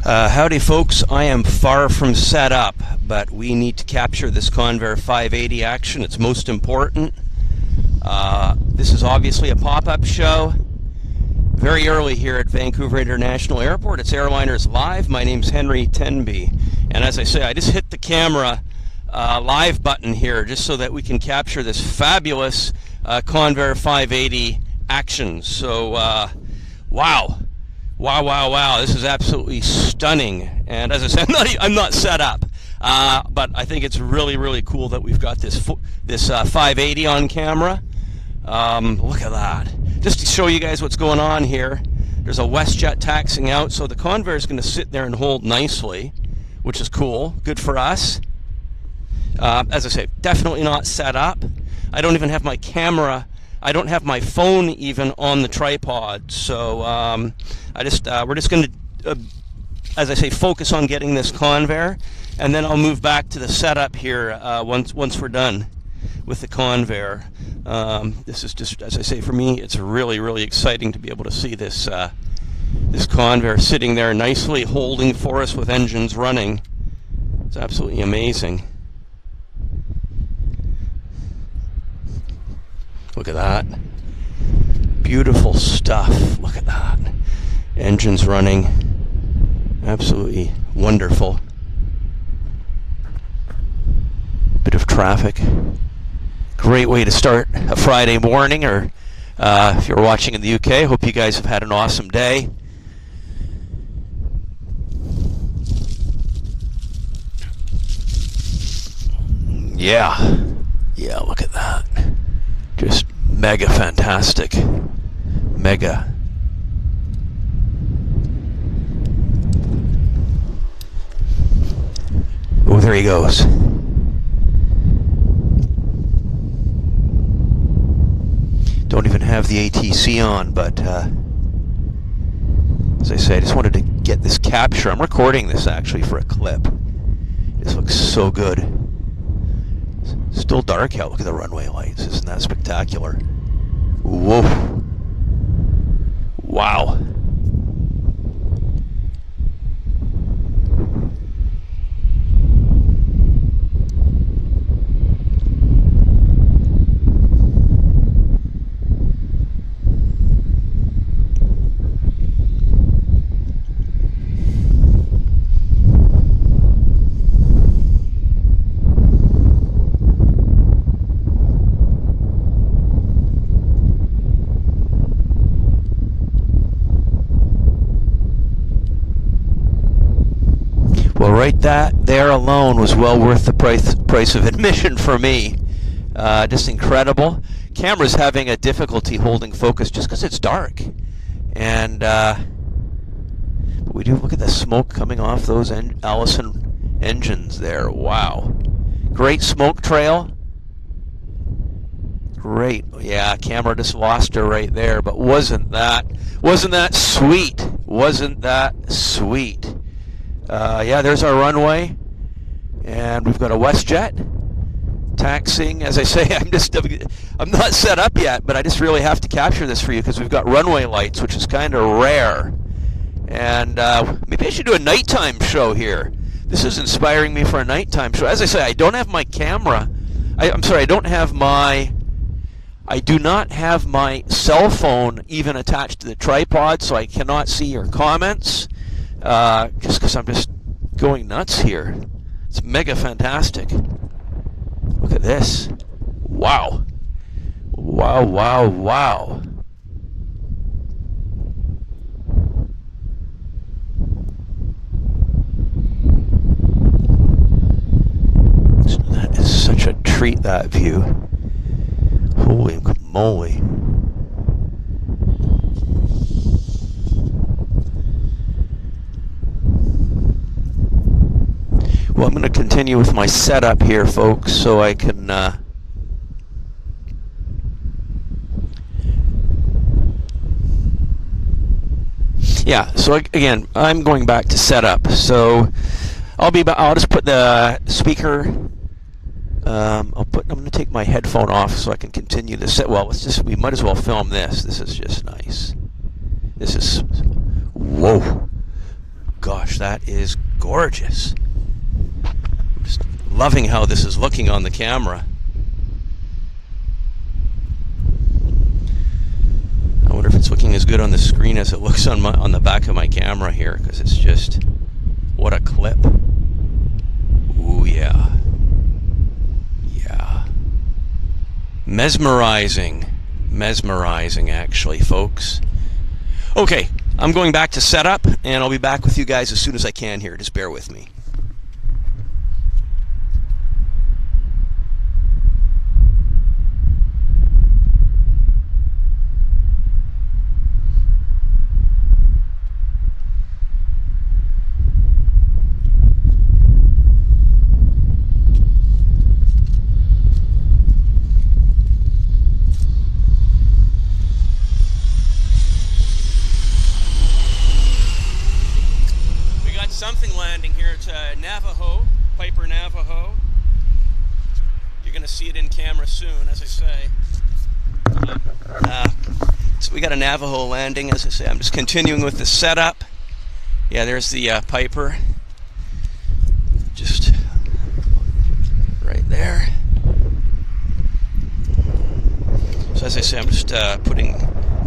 Howdy folks, I am far from set up, but we need to capture this Convair 580 action. It's most important. This is obviously a pop-up show. Very early here at Vancouver International Airport. It's Airliners Live. My name's Henry Tenby. And as I say, I just hit the camera live button here just so that we can capture this fabulous Convair 580 action. So, wow. Wow. This is absolutely stunning. And as I said, I'm not set up. But I think it's really cool that we've got this 580 on camera. Look at that. Just to show you guys what's going on here, there's a Westjet taxiing out, so the Convair is going to sit there and hold nicely, which is cool. Good for us. As I say, definitely not set up. I don't even have my camera. I don't have my phone even on the tripod, so we're just going to, as I say, focus on getting this Convair, and then I'll move back to the setup here once we're done with the Convair. This is just, as I say, for me, it's really exciting to be able to see this this Convair sitting there nicely holding for us with engines running. It's absolutely amazing. Look at that. Beautiful stuff. Look at that. Engines running. Absolutely wonderful. Bit of traffic. Great way to start a Friday morning, or if you're watching in the UK, hope you guys have had an awesome day. Yeah, look at that. Just mega fantastic. Mega. Oh, there he goes. Don't even have the ATC on, but as I say, I just wanted to get this capture. I'm recording this actually for a clip. This looks so good. It's still dark out. Look at the runway lights. Isn't that spectacular? Whoa. Wow. Well, right there alone was well worth the price of admission for me. Just incredible. Camera's having a difficulty holding focus just because it's dark. And we do look at the smoke coming off those Allison engines there. Wow. Great smoke trail. Great. Yeah, camera just lost her right there, but wasn't that sweet? Wasn't that sweet? Yeah, there's our runway, and we've got a Westjet taxiing. As I say, I'm not set up yet, but I just really have to capture this for you because we've got runway lights, which is kind of rare. And maybe I should do a nighttime show here. This is inspiring me for a nighttime show. As I say, I don't have my camera. I do not have my cell phone even attached to the tripod, so I cannot see your comments. Just because I'm just going nuts here. It's mega fantastic. Look at this. Wow. Wow. That is such a treat, that view. Holy moly. Well, I'm going to continue with my setup here, folks, so I can yeah, so again, I'm going back to setup. So I'll just put the speaker. I'm going to take my headphone off so I can continue the set. Well, we might as well film this. This is just nice. This is, whoa, gosh, that is gorgeous. I'm just loving how this is looking on the camera. I wonder if it's looking as good on the screen as it looks on the back of my camera here, because it's just, what a clip. Ooh, yeah. Yeah. Mesmerizing. Mesmerizing, actually, folks. Okay, I'm going back to setup, and I'll be back with you guys as soon as I can here. Just bear with me. Something landing here. It's Navajo, Piper Navajo. You're going to see it in camera soon, as I say. So we got a Navajo landing, as I say. I'm just continuing with the setup. Yeah, there's the Piper. Just right there. So as I say, I'm just putting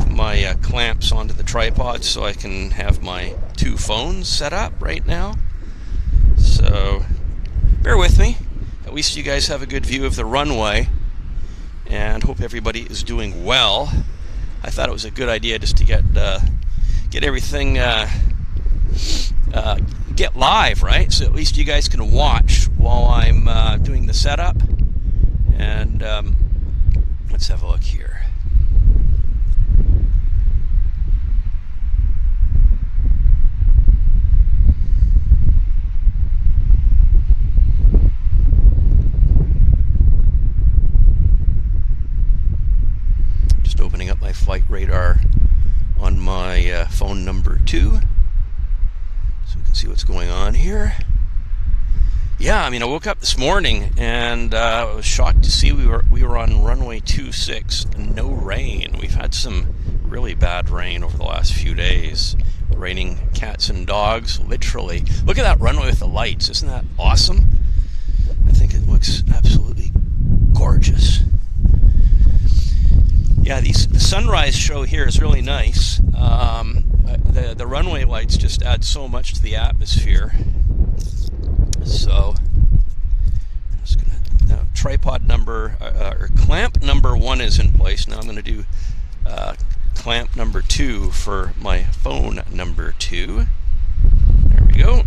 my clamps onto the tripod so I can have my two phones set up right now. So bear with me. At least you guys have a good view of the runway, and hope everybody is doing well. I thought it was a good idea just to get everything get live, right? So at least you guys can watch while I'm doing the setup. And let's have a look here. Opening up my flight radar on my phone number 2 so we can see what's going on here. Yeah, I mean, I woke up this morning and I was shocked to see we were on runway 26, no rain. We've had some really bad rain over the last few days, raining cats and dogs, literally. Look at that runway with the lights. Isn't that awesome? I think it looks absolutely gorgeous. Yeah, the sunrise show here is really nice. The runway lights just add so much to the atmosphere. So, I'm just gonna tripod number or clamp number 1 is in place. Now I'm going to do clamp number 2 for my phone number 2. There we go.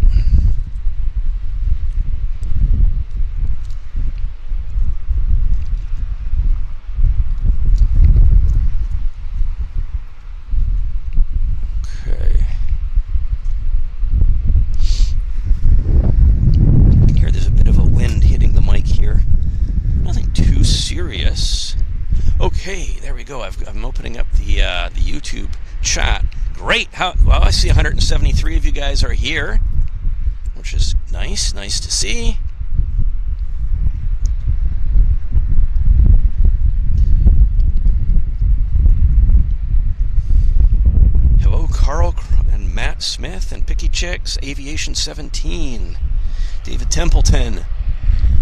Okay, there we go. I'm opening up the YouTube chat. Great. Well, I see 173 of you guys are here, which is nice. Nice to see. Hello, Carl and Matt Smith and Picky Chicks, Aviation 17, David Templeton.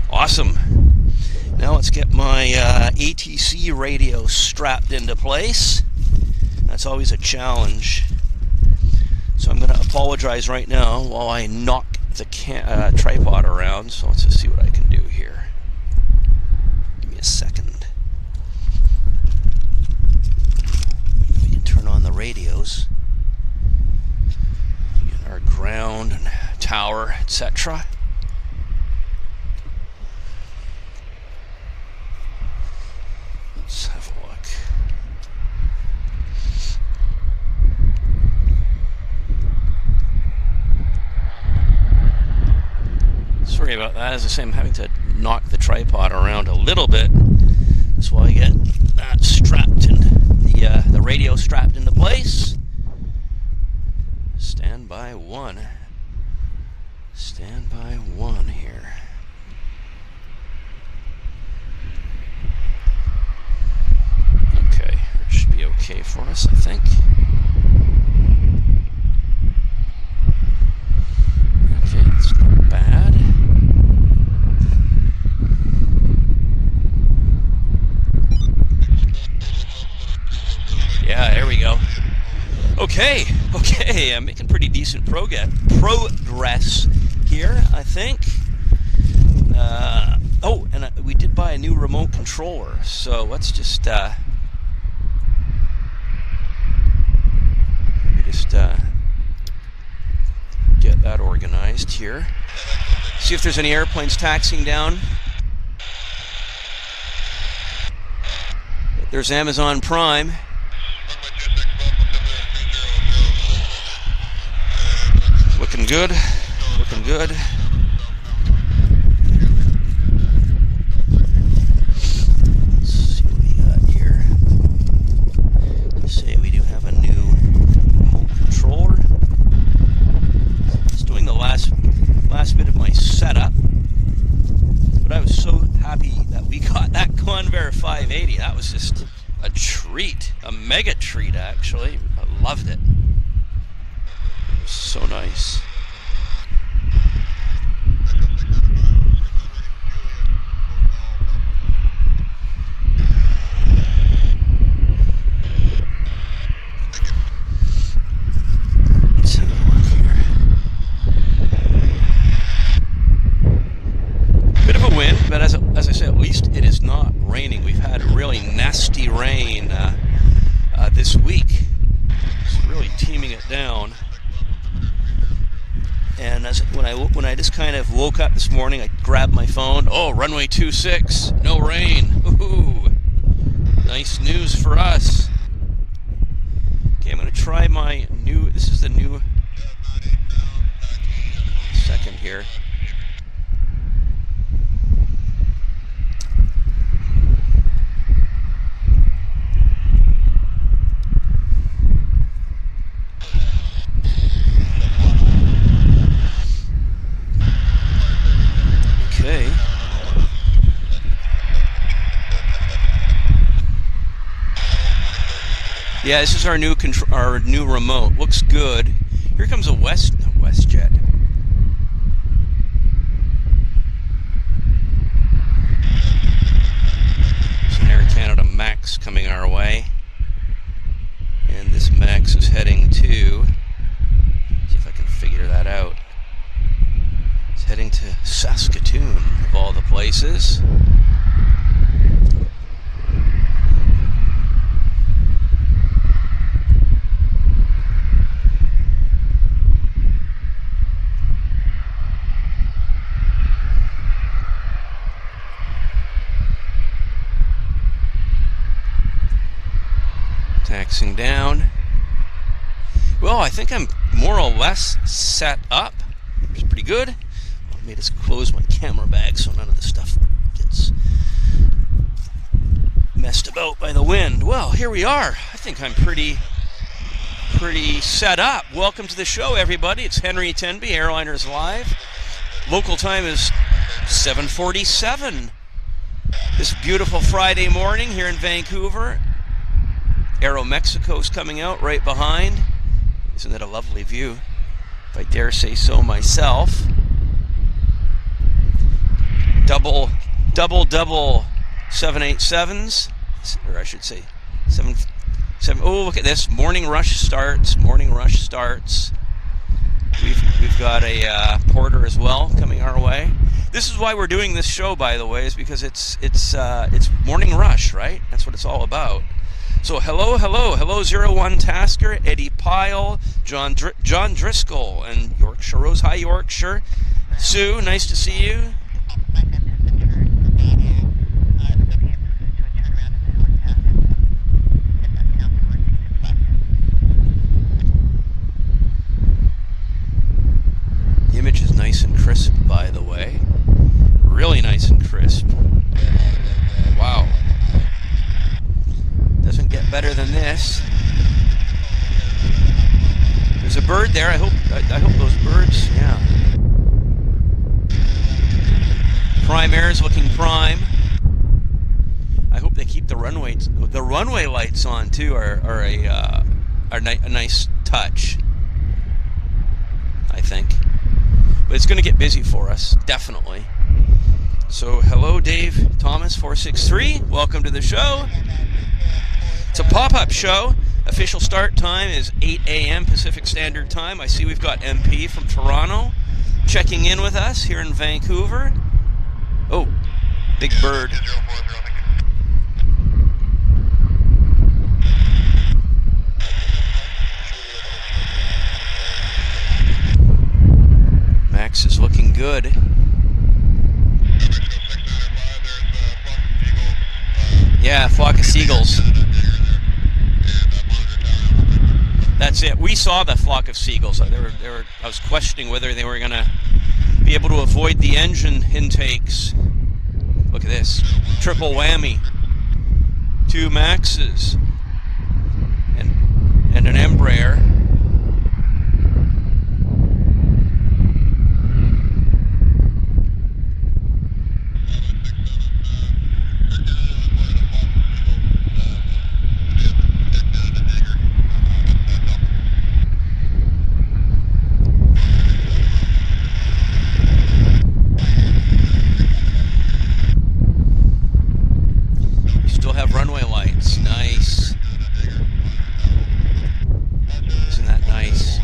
Awesome. Now let's get my ATC radio strapped into place. That's always a challenge. So I'm going to apologize right now while I knock the tripod around. So let's just see what I can do here. Give me a second. We can turn on the radios. Get our ground and tower, etc. Let's have a look. Sorry about that. As I say, I'm having to knock the tripod around a little bit. That's why I get that strapped in, the radio strapped into place. Stand by 1. Stand by 1 here. Okay, it should be okay for us, I think. Okay, I'm making pretty decent progress here, I think. Oh, and we did buy a new remote controller, so let's just get that organized here. See if there's any airplanes taxiing down. There's Amazon Prime. Looking good. Looking good. Let's see what we got here. Let's say we do have a new remote controller. Just doing the last bit of my setup. But I was so happy that we got that Convair 580. That was just a treat. A mega treat, actually. I loved it. It was so nice. But as I say, at least it is not raining. We've had really nasty rain this week. It's really teaming it down. And when I just kind of woke up this morning, I grabbed my phone. Oh, runway 26, no rain. Ooh, nice news for us. Okay, I'm going to try my new. This is the new. Second here. Okay. Yeah, this is our new remote. Looks good. Here comes a Westjet. It's an Air Canada Max coming our way, and this Max is heading to. See if I can figure that out. It's heading to Saskatoon, of all the places. Taxing down. Well, I think I'm more or less set up. It's pretty good. Let me just close my camera bag so none of the stuff gets messed about by the wind. Well, here we are. I think I'm pretty set up. Welcome to the show, everybody. It's Henry Tenby, Airliners Live. Local time is 7:47. This beautiful Friday morning here in Vancouver. Aero Mexico's coming out right behind. Isn't that a lovely view? If I dare say so myself. Double 787s, or I should say 7. Oh, look at this! Morning rush starts. We've got a porter as well coming our way. This is why we're doing this show, by the way, is because it's morning rush, right? That's what it's all about. So hello 01 Tasker, Eddie Pyle, John Driscoll, and Yorkshire Rose. Hi Yorkshire. Sue, nice to see you. The image is nice and crisp, by the way. Really nice and crisp. Wow. Doesn't get better than this. There's a bird there. I hope those birds, yeah. Prime Air is looking prime. I hope they keep the runway lights on too. Are a nice touch, I think. But it's going to get busy for us, definitely. So hello, Dave Thomas 463. Welcome to the show. It's a pop-up show. Official start time is 8 a.m. Pacific Standard Time. I see we've got MP from Toronto checking in with us here in Vancouver. Oh, big bird. Max is looking good. Yeah, flock of seagulls. That's it. We saw the flock of seagulls. I was questioning whether they were going to be able to avoid the engine intakes. Look at this. Triple whammy. 2 Maxes. And an Embraer. Runway lights, nice. Isn't that nice?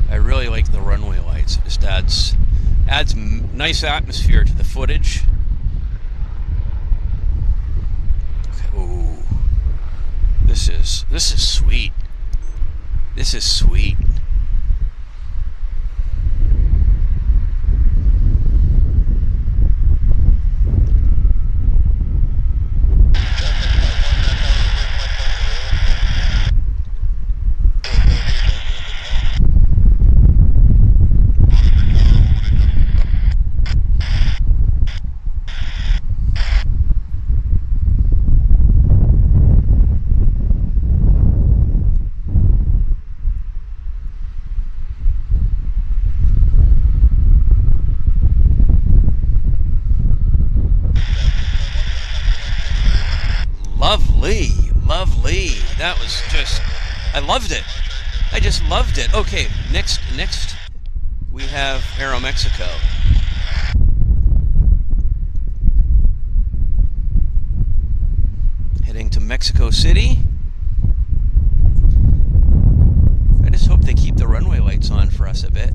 I really like the runway lights. It just adds nice atmosphere to the footage. Okay. Ooh, this is sweet. This is sweet. Lovely. That was just, I loved it. I just loved it. Okay, next we have Aeromexico. Heading to Mexico City. I just hope they keep the runway lights on for us a bit.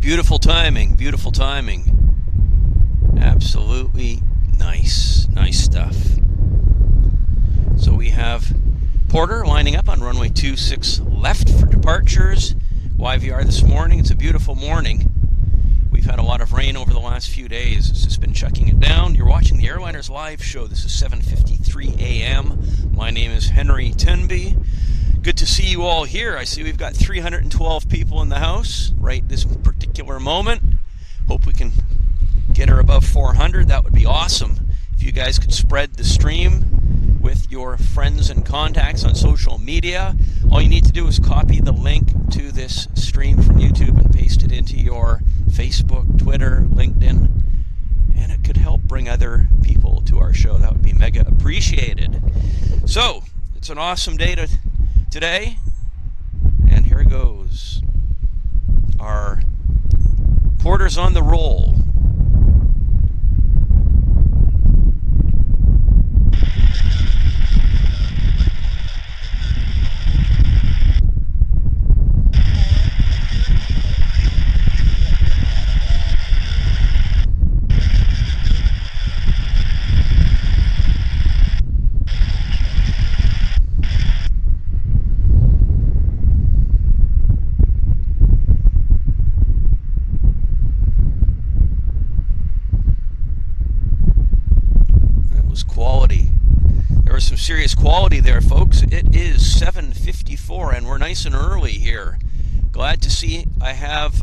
Beautiful timing, beautiful timing. Absolutely nice stuff. So we have Porter lining up on runway 26 left for departures. YVR this morning. It's a beautiful morning. We've had a lot of rain over the last few days. It's just been chucking it down. You're watching the Airliners Live show. This is 7:53 a.m. My name is Henry Tenby. Good to see you all here. I see we've got 312 people in the house right this particular moment. Hope we can get her above 400. That would be awesome. If you guys could spread the stream with your friends and contacts on social media. All you need to do is copy the link to this stream from YouTube and paste it into your Facebook, Twitter, LinkedIn, and it could help bring other people to our show. That would be mega appreciated. So, it's an awesome day today, and here it goes. Our Porter's on the roll. there, folks. It is 7:54 and we're nice and early here. Glad to see I have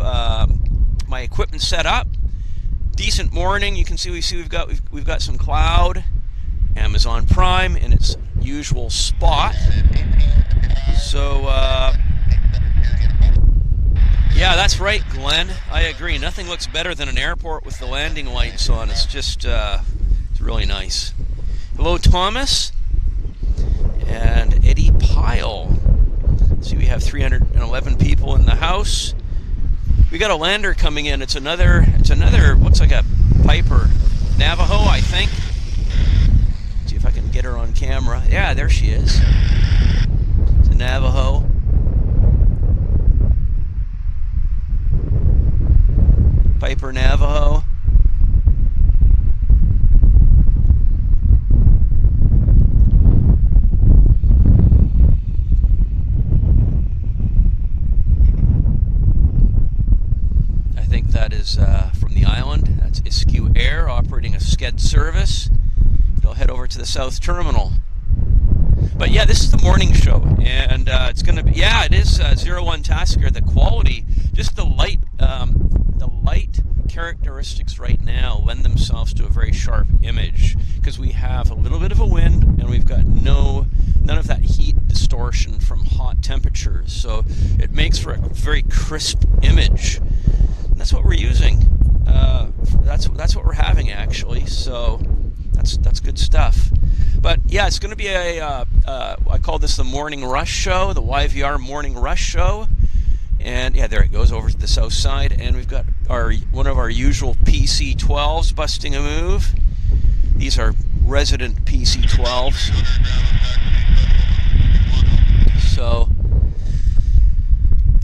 my equipment set up. Decent morning. You can see we've got some cloud. Amazon Prime in its usual spot. So yeah, that's right, Glenn. I agree. Nothing looks better than an airport with the landing lights on. It's just it's really nice. Hello, Thomas. And Eddie Pyle. See, we have 311 people in the house. We got a lander coming in. It's another looks like a Piper Navajo, I think. See if I can get her on camera. Yeah, there she is. It's a Navajo. Piper Navajo. That is from the island. That's Iskew Air operating a Sked service. It'll head over to the South Terminal. But yeah, this is the morning show, and it's going to be, yeah, it is 01 Tasker. The quality, just the light characteristics right now lend themselves to a very sharp image because we have a little bit of a wind and we've got none of that heat distortion from hot temperatures. So it makes for a very crisp image. That's what we're using. That's what we're having actually. So that's good stuff. But yeah, it's going to be I call this the Morning Rush Show, the YVR Morning Rush Show. And yeah, there it goes over to the south side, and we've got one of our usual PC-12s busting a move. These are resident PC-12s. So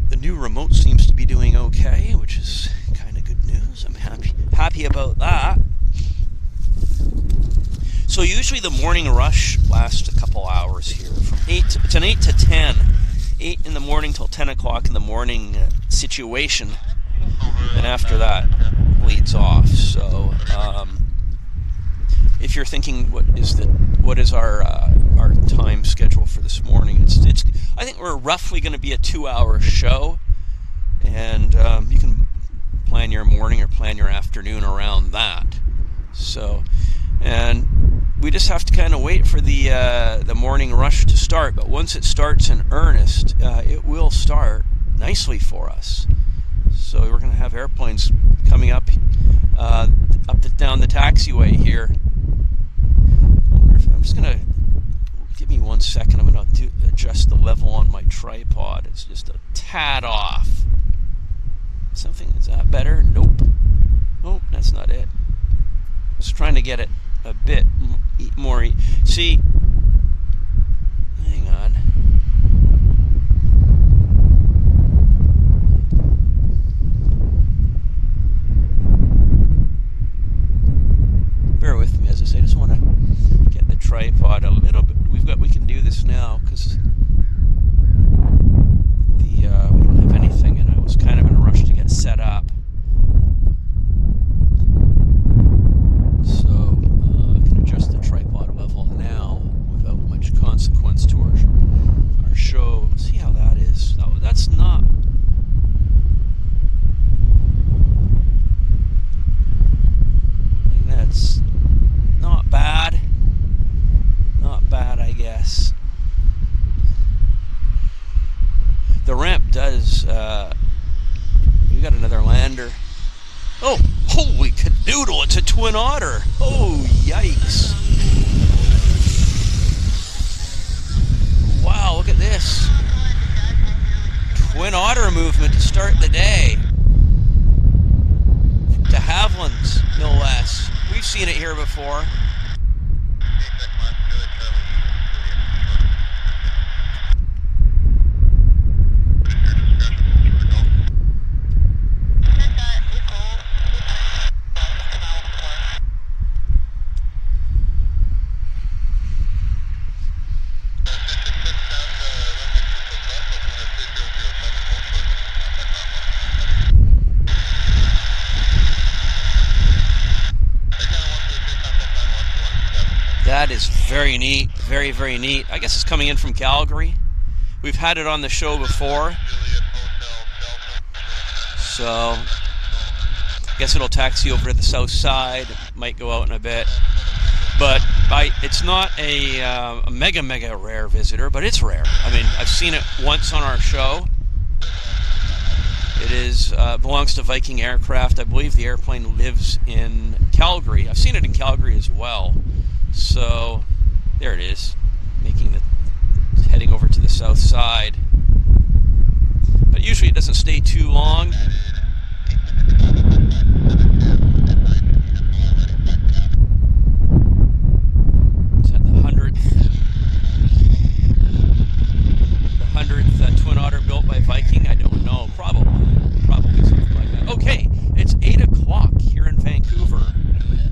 the new remote seems to be doing okay, which is kind of good news. I'm happy about that. So usually the morning rush lasts a couple hours here. It's an 8 to 10. 8 in the morning till 10 o'clock in the morning situation. And after that, bleeds off. So if you're thinking what is our time schedule for this morning, it's I think we're roughly going to be a 2-hour show, and you can plan your morning or plan your afternoon around that. So, and we just have to kind of wait for the morning rush to start. But once it starts in earnest, it will start nicely for us. So we're going to have airplanes coming up down the taxiway here. I'm just going to give me 1 second. I'm going to adjust the level on my tripod. It's just a tad off. Is that better? Nope. Nope, that's not it. Just trying to get it a bit more. See, hang on. Bear with me, as I say, I just want to get the tripod a little bit. We can do this now because we don't have anything, and I was kind of in a rush to get set up. So I can adjust the tripod level now without much consequence to our show. See how that is. No, that's not. That's not bad. Not bad, I guess. The ramp does. We got another lander. Oh, holy cadoodle! It's a twin otter. Oh, yikes! Wow, look at this. Twin otter movement to start the day. De Havilland's, no less. We've seen it here before. Very neat, very, very neat. I guess it's coming in from Calgary. We've had it on the show before. So, I guess it'll taxi over to the south side. It might go out in a bit. But it's not a mega rare visitor, but it's rare. I mean, I've seen it once on our show. It is belongs to Viking Aircraft. I believe the airplane lives in Calgary. I've seen it in Calgary as well. So there it is, heading over to the south side. But usually it doesn't stay too long. It's at the 100th Twin Otter built by Viking. I don't know, probably something like that. Okay, it's 8 o'clock here in Vancouver.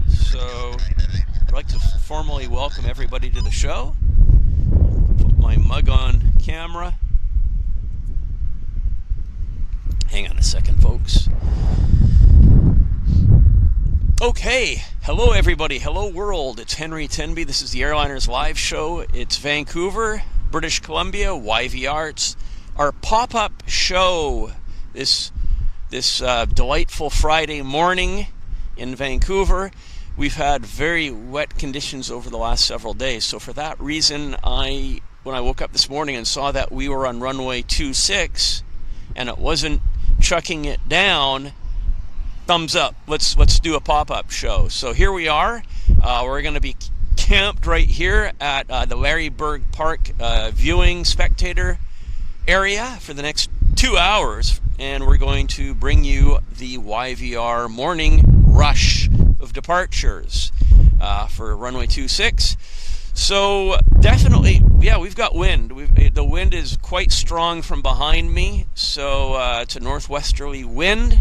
So I'd like to formally welcome everybody to the show. Put my mug on camera. Hang on a second, folks. Okay, hello everybody, hello world. It's Henry Tenby. This is the Airliners Live show. It's Vancouver, British Columbia, YVR. It's our pop-up show this delightful Friday morning in Vancouver. We've had very wet conditions over the last several days, so for that reason, when I woke up this morning and saw that we were on runway 26 and it wasn't chucking it down, thumbs up. Let's do a pop-up show. So here we are. We're going to be camped right here at the Larry Berg Park viewing spectator area for the next 2 hours, and we're going to bring you the YVR morning rush of departures for runway 26. So definitely, yeah, we've got wind. The wind is quite strong from behind me, so it's a northwesterly wind,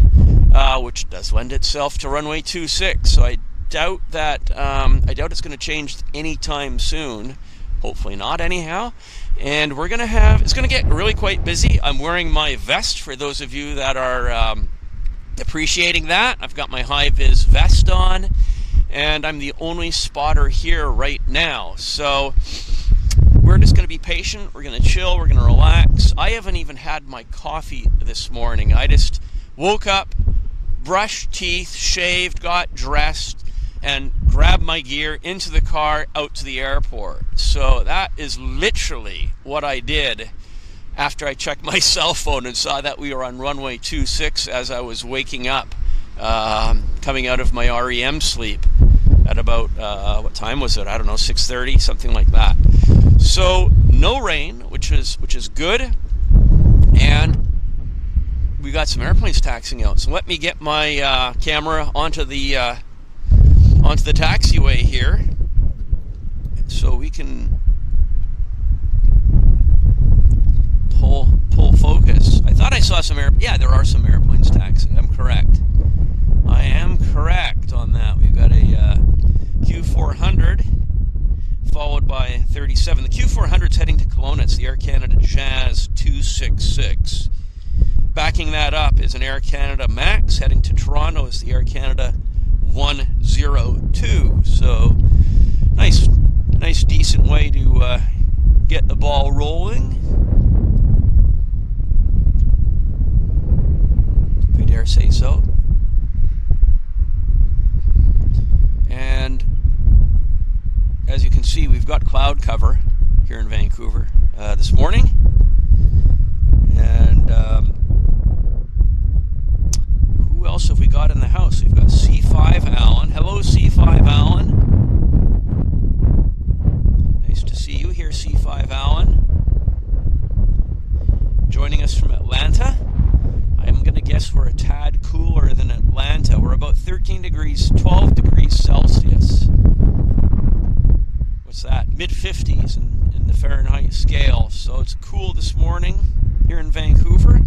which does lend itself to runway 26. So I doubt it's going to change anytime soon. Hopefully not, anyhow. And it's going to get really quite busy. I'm wearing my vest for those of you that are appreciating that. I've got my high-vis vest on, and I'm the only spotter here right now. So we're just going to be patient. We're going to chill. We're going to relax. I haven't even had my coffee this morning. I just woke up, brushed teeth, shaved, got dressed, and grabbed my gear into the car out to the airport. So that is literally what I did after I checked my cell phone and saw that we were on runway 26 as I was waking up, coming out of my REM sleep at about, what time was it? I don't know, 6:30, something like that. So no rain, which is good, and we got some airplanes taxiing out. So let me get my camera onto the taxiway here, so we can pull focus. I thought I saw some yeah, there are some airplanes taxiing. I'm correct. I am correct on that. We've got a Q400 followed by 37. The Q400's heading to Kelowna. It's the Air Canada Jazz 266. Backing that up is an Air Canada Max heading to Toronto. Is the Air Canada 102. So nice decent way to get the ball rolling, if I dare say so. And as you can see, we've got cloud cover here in Vancouver this morning. And who else have we got in the house? We've got C5 Alan. Hello, C5 Alan. Nice to see you here, C5 Alan. Joining us from Atlanta. I'm going to guess we're a tad cooler than Atlanta. We're about 12 degrees Celsius. What's that? Mid-50s in the Fahrenheit scale. So it's cool this morning here in Vancouver.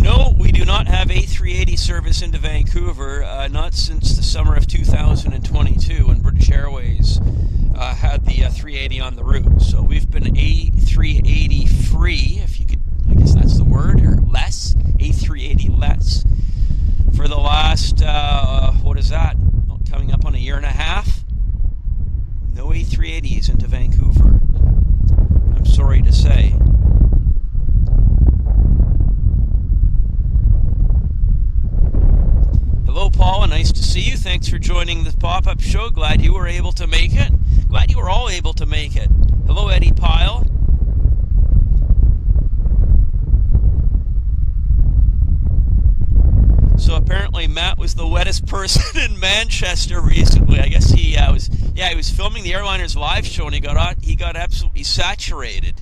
No, we do not have A380 service into Vancouver, not since the summer of 2022 when British Airways had the 380 on the route. So we've been A380 free, if you could, I guess that's the word, or less, A380 less, for the last, what is that? No A380s into Vancouver, I'm sorry to say. Hello, Paula. Nice to see you. Thanks for joining the pop-up show. Glad you were able to make it. Glad you were all able to make it. Hello, Eddie Pyle. So apparently Matt was the wettest person in Manchester recently. I guess he was filming the Airliners Live show and he got absolutely saturated.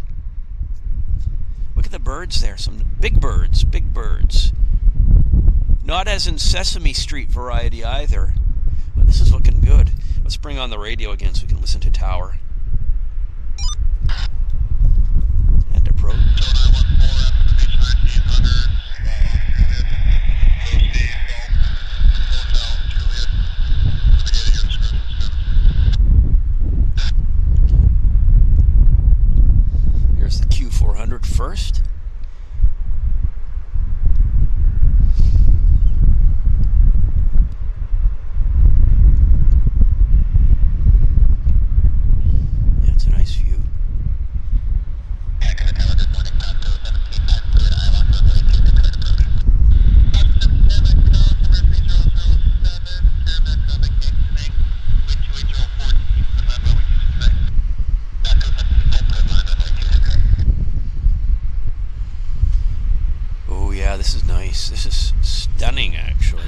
Look at the birds there. Some big birds, big birds. Not as in Sesame Street variety either. But this is looking good. Let's bring on the radio again so we can listen to Tower. And approach. Here's the Q400 first. This is nice. This is stunning, actually.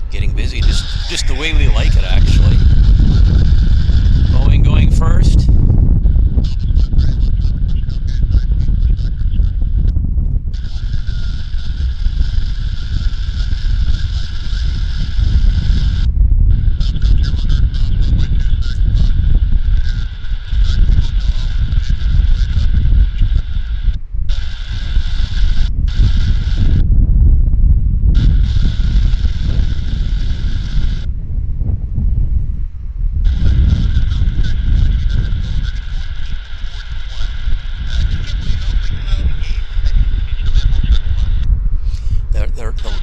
Getting busy, just the way we like it, actually. Boeing going first.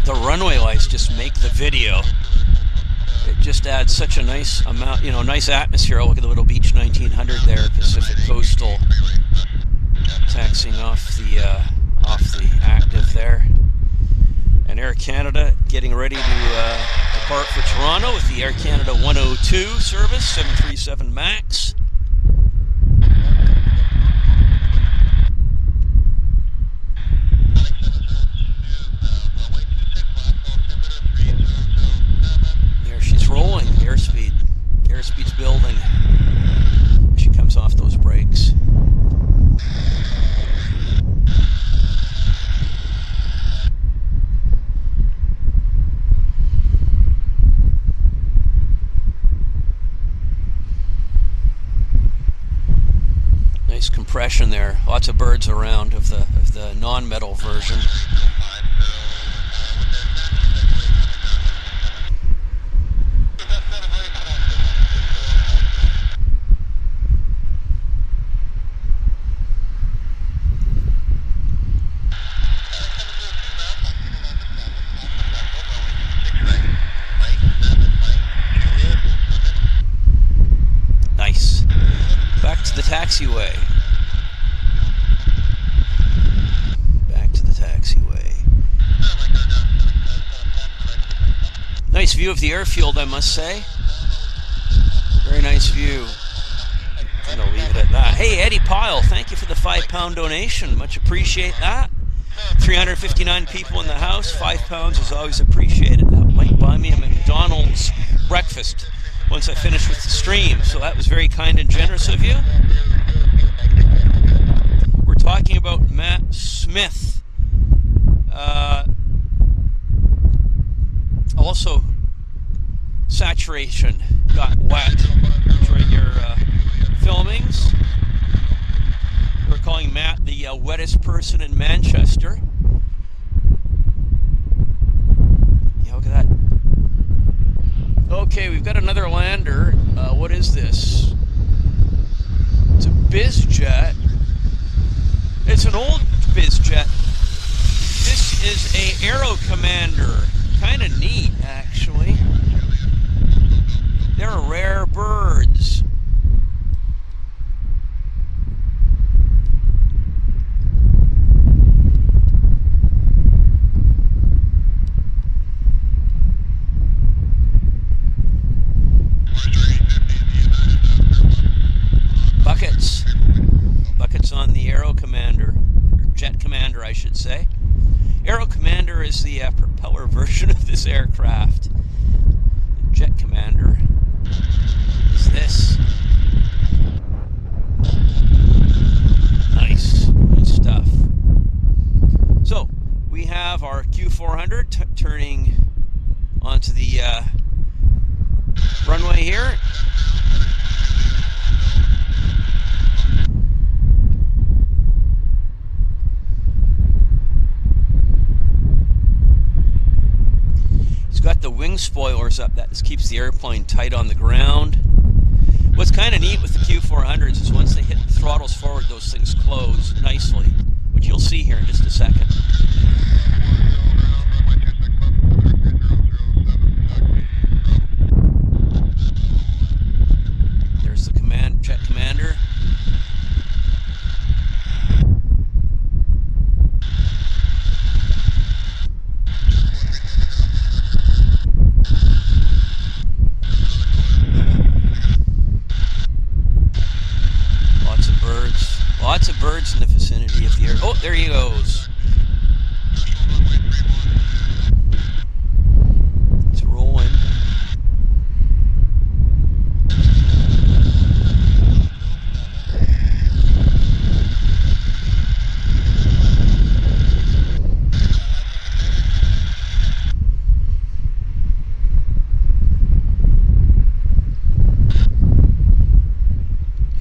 The runway lights just make the video. It just adds such a nice amount, nice atmosphere. Oh, look at the little Beach 1900 there, Pacific Coastal, taxiing off the active there. And Air Canada getting ready to depart for Toronto with the Air Canada 102 service, 737 MAX. Rolling, airspeed's building. She comes off those brakes. Nice compression there. Lots of birds around of the non-metal version. Taxiway. Back to the taxiway. Nice view of the airfield, I must say. Very nice view. I'm going to leave it at that. Hey, Eddie Pyle, thank you for the £5 donation. Much appreciate that. 359 people in the house. £5 is always appreciated. That might buy me a McDonald's breakfast once I finish with the stream. So that was very kind and generous of you. We're talking about Matt Smith. Also, saturation got wet. Enjoy your filmings. We're calling Matt the wettest person in Manchester. Yeah, look at that. Okay, we've got another lander. What is this? It's a bizjet. It's an old bizjet. This is a Aero Commander. Kind of neat, actually. They're rare birds. Buckets on the Aero Commander, or Jet Commander I should say. Aero Commander is the propeller version of this aircraft. Jet Commander is this. Nice stuff. So we have our Q400 turning onto the runway here. Got the wing spoilers up. That just keeps the airplane tight on the ground. What's kind of neat with the Q400s is once they hit the throttles forward, those things close nicely, which you'll see here in just a second. There's the Jet Commander. Lots of birds in the vicinity of the air. Oh, there he goes. It's rolling.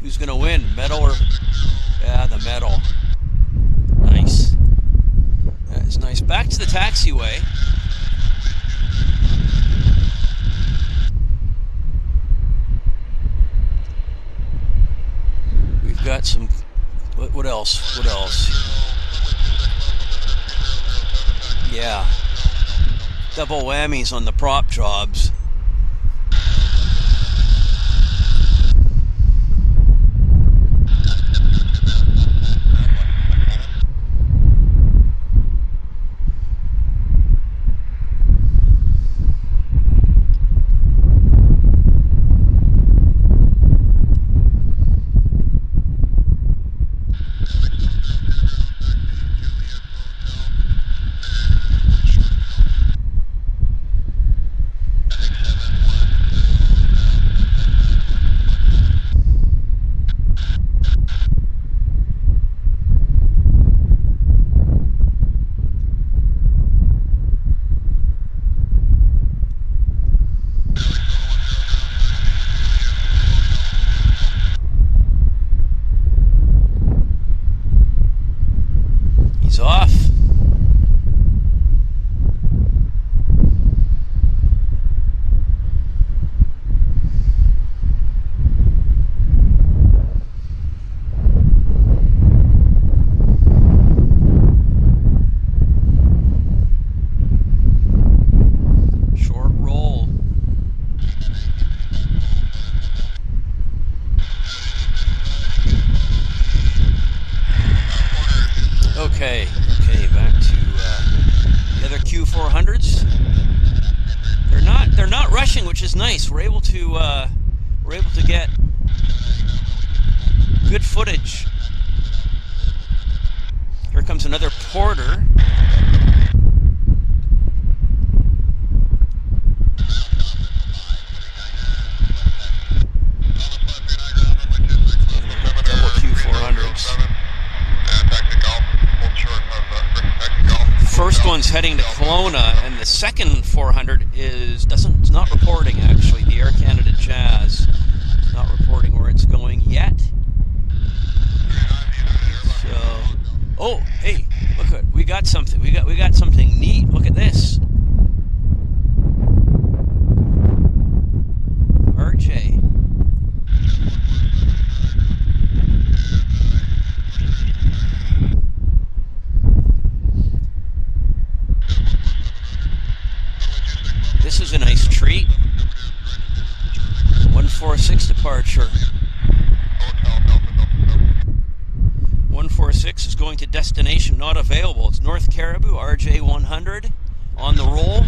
Who's gonna win, metal or... Yeah, the metal. Nice. That is nice. Back to the taxiway. We've got some... What else? What else? Yeah. Double whammies on the prop jobs. Okay, back to the other Q400s. They're not rushing, which is nice. We're able to get good footage. Here comes another Porter. Double Q400s. First one's heading to Kelowna, and the second 400 it's not reporting actually. The Air Canada Jazz is not reporting where it's going yet. So, oh hey, look at we got something. We got something neat. Look at this. departure. 146 is going to destination not available. It's North Caribou, RJ 100, on the roll.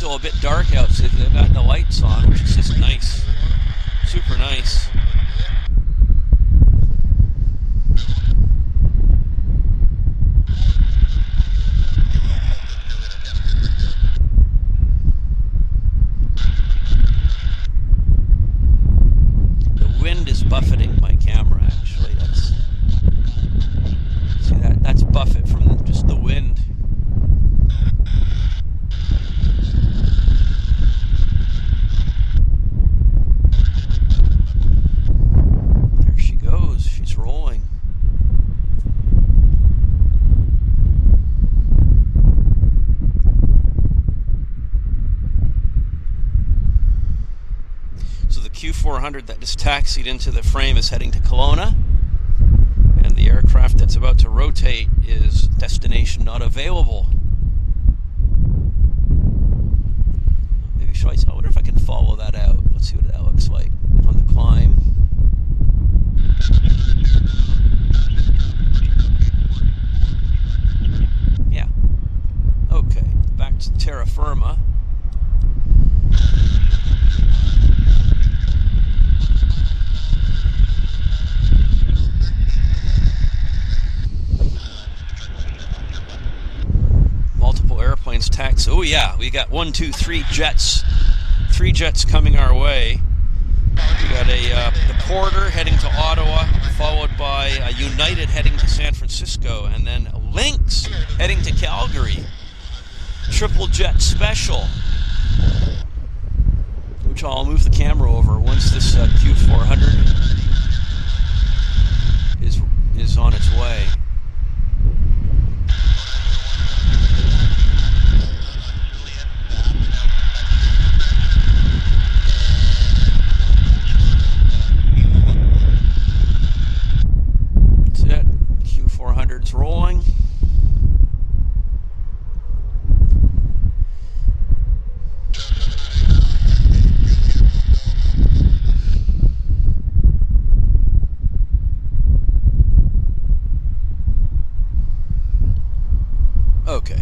A bit dark out, so they've got the lights on, which is just nice. Super nice. The wind is buffeting my camera, actually. See that? That's buffet from just the wind. Q400 that just taxied into the frame is heading to Kelowna, and the aircraft that's about to rotate is destination not available. Maybe I wonder if I can follow that out. Let's see what that looks like on the climb. Yeah. Okay, back to terra firma. Airplanes tax. Oh yeah, we got 1, 2, 3 jets. 3 jets coming our way. We got the Porter heading to Ottawa, followed by United heading to San Francisco, and then Lynx heading to Calgary. Triple jet special, which I'll move the camera over once this Q400 is on its way. Rolling. Okay.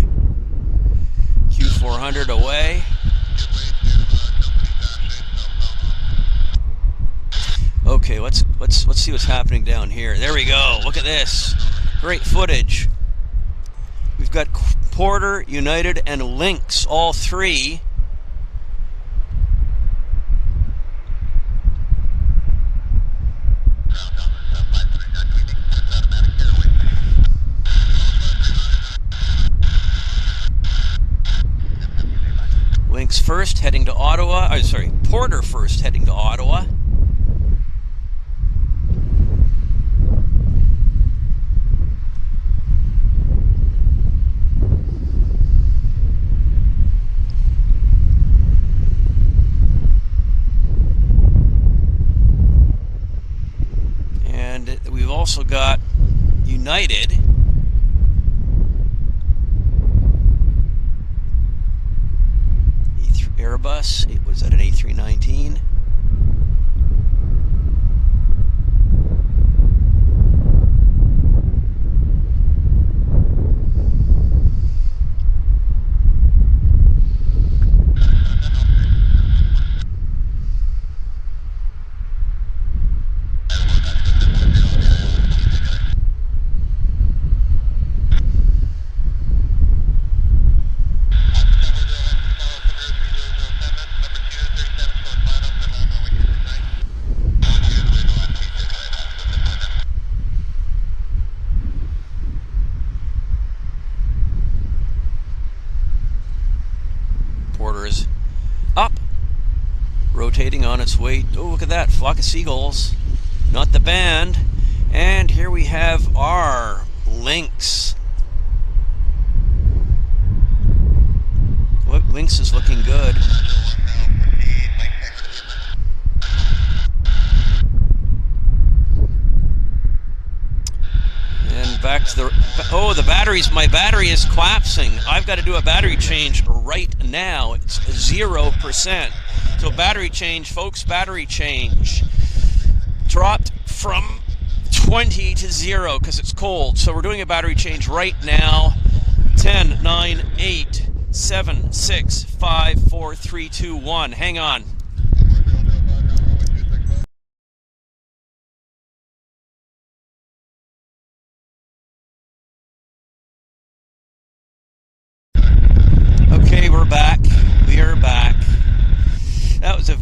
Q400 away. Okay, let's see what's happening down here. There we go. Look at this. Great footage. We've got Porter, United, and Lynx, all three. Lynx first, heading to Ottawa. Porter first, heading to Ottawa. We've also got United Airbus. Was that an A319? Oh, look at that, flock of seagulls. Not the band. And here we have our Lynx. What, Lynx is looking good. And back to the... Oh, my battery is collapsing. I've got to do a battery change right now. It's 0%. So battery change, folks, battery change. Dropped from 20 to 0 because it's cold. So we're doing a battery change right now. 10, 9, 8, 7, 6, 5, 4, 3, 2, 1. Hang on. Okay, we're back. We are back. That was a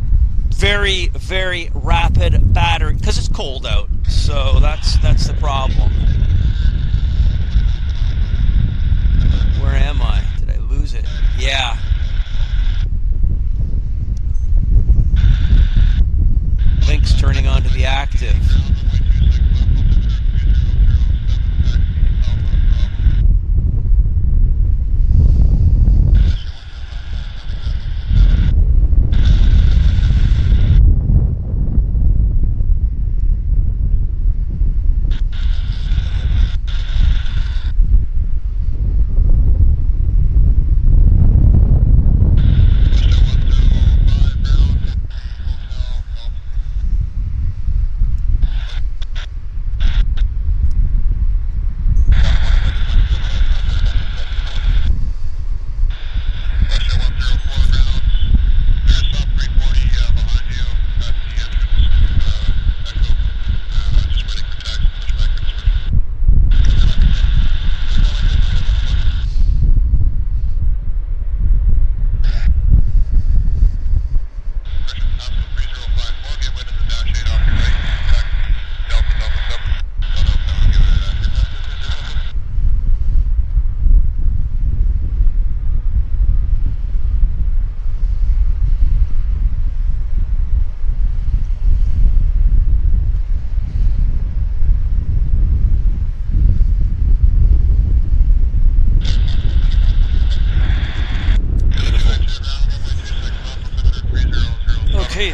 very, very rapid battery because it's cold out. So that's the problem. Where am I? Did I lose it? Yeah. Lynx turning on to the active.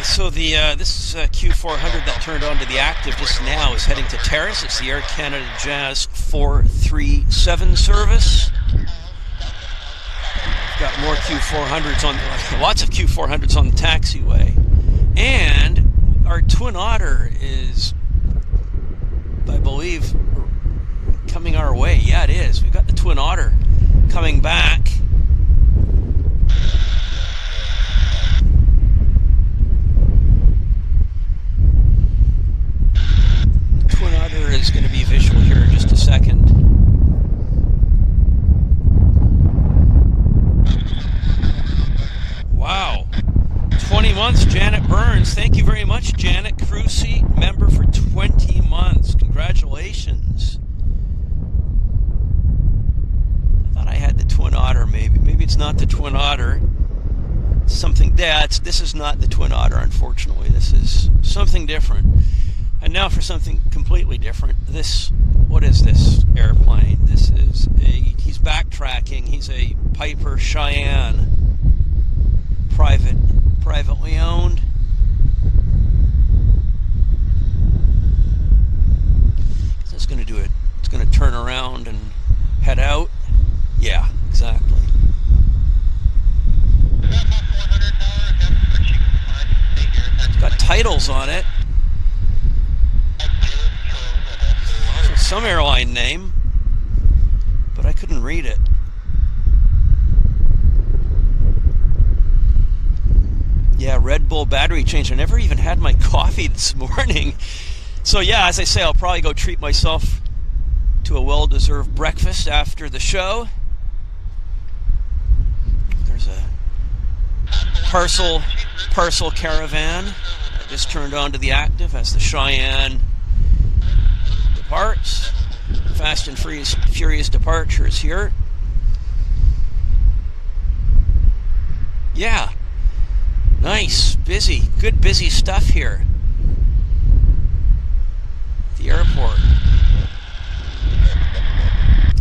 So this Q400 that turned on to the active just now is heading to Terrace. It's the Air Canada Jazz 437 service. We've got more Q400s on, lots of Q400s on the taxiway. And our Twin Otter is, I believe, coming our way. Yeah, it is. We've got the Twin Otter coming back. Is going to be visual here in just a second. Wow. 20 months, Janet Burns. Thank you very much, Janet. Crew seat member for 20 months. Congratulations. I thought I had the Twin Otter, maybe. Maybe it's not the Twin Otter. Something, this is not the Twin Otter, unfortunately. This is something different. And now for something completely different. What is this airplane? This is he's backtracking. He's a Piper Cheyenne, privately owned. It's going to do it. It's going to turn around and head out. Yeah, exactly. It's got titles on it. Some airline name, but I couldn't read it. Yeah, Red Bull battery change. I never even had my coffee this morning. So yeah, as I say, I'll probably go treat myself to a well-deserved breakfast after the show. There's a parcel caravan that just turned on to the active as the Cheyenne departs. Fast and Furious departures here. Nice, busy, good busy stuff here. The airport.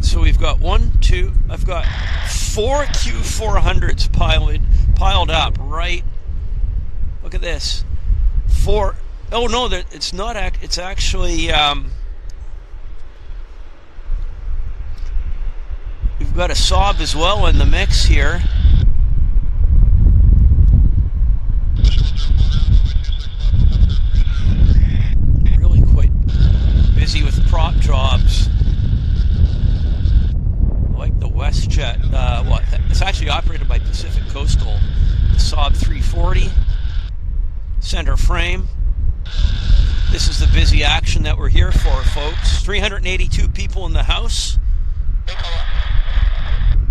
So we've got I've got 4 Q400s piled up right. Look at this. 4. Oh no, it's not. It's actually. We've got a Saab as well in the mix here. Really quite busy with prop jobs. Like the Westjet. It's actually operated by Pacific Coastal. The Saab A340. Center frame. This is the busy action that we're here for, folks. 382 people in the house.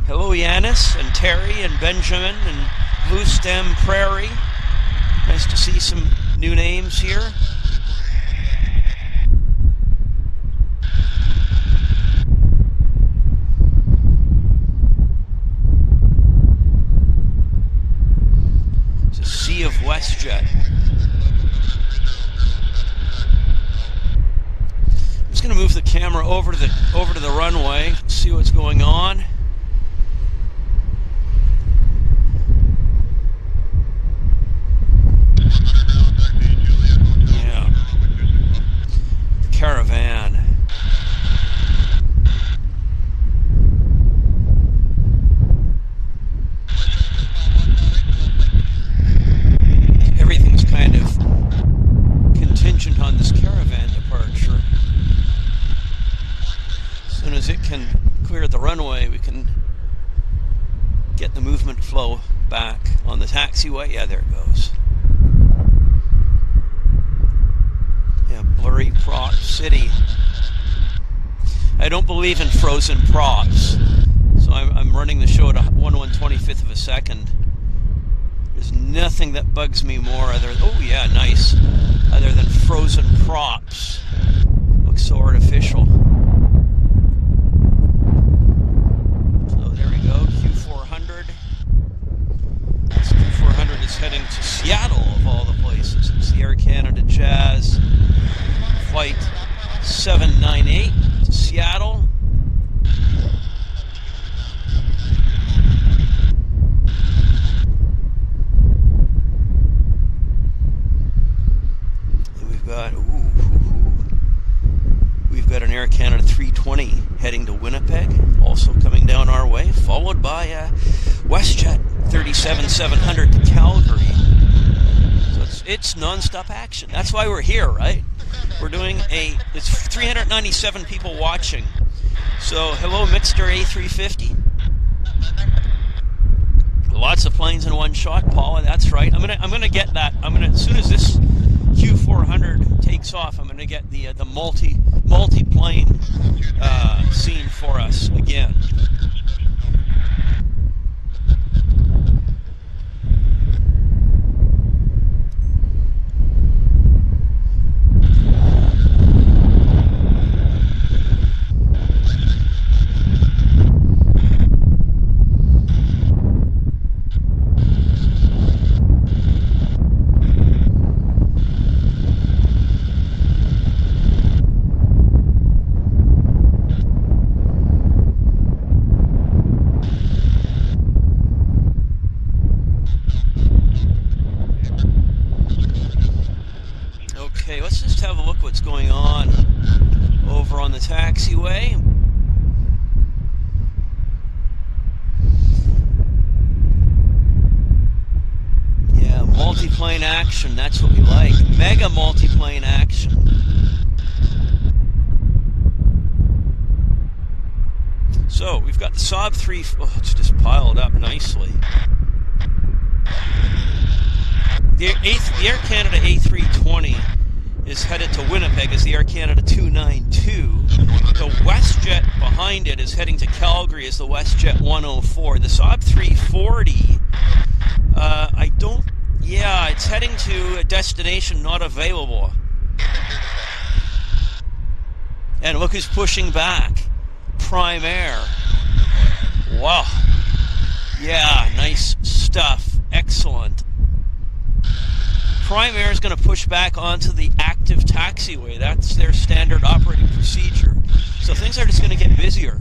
Hello, Yanis and Terry and Benjamin and Blue Stem Prairie. Nice to see some new names here. It's a sea of Westjet. I'm just going to move the camera over to the runway, see what's going on. Yeah. The caravan. Everything's kind of contingent on this caravan departure. As soon as it can clear the runway, we can get the movement flow back on the taxiway. Yeah, there it goes. Yeah, blurry prop city. I don't believe in frozen props, so I'm running the show at 1/125th of a second. There's nothing that bugs me more other than frozen props. Looks so artificial. So there we go, Q400. This Q400 is heading to Seattle of all the places. It's the Air Canada Jazz Flight 798 to Seattle. We've got an Air Canada 320 heading to Winnipeg, also coming down our way, followed by a Westjet 37-700 to Calgary. So it's non-stop action. That's why we're here, right? We're doing it's 397 people watching. So hello, Mixter A350. Lots of planes in one shot, Paula. That's right. I'm gonna get that. As soon as this Q400 takes off, I'm gonna get the multi-plane scene for us again. Going on over on the taxiway. Yeah, multiplane action, that's what we like. Mega multiplane action. So we've got the Saab 3. Oh, it's just piled up nicely. The Air Canada A320 is headed to Winnipeg as the Air Canada 292. The Westjet behind it is heading to Calgary as the Westjet 104. The Saab 340, it's heading to a destination not available. And look who's pushing back. Prime Air. Wow. Yeah, nice stuff. Excellent. Prime Air is going to push back onto the active taxiway. That's their standard operating procedure. So things are just going to get busier.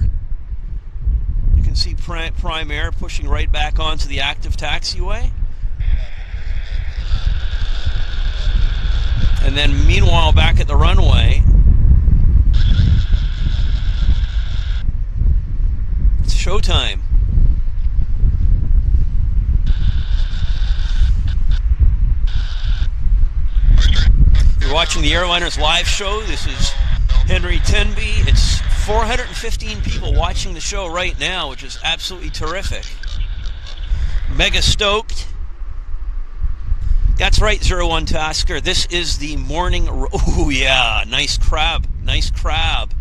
You can see Prime Air pushing right back onto the active taxiway. And then meanwhile, back at the runway, it's showtime. You're watching the Airliners live show. This is Henry Tenby. It's 415 people watching the show right now, which is absolutely terrific. Mega stoked. That's right, 01 Tasker. This is the morning. Oh, yeah. Nice crab. Nice crab.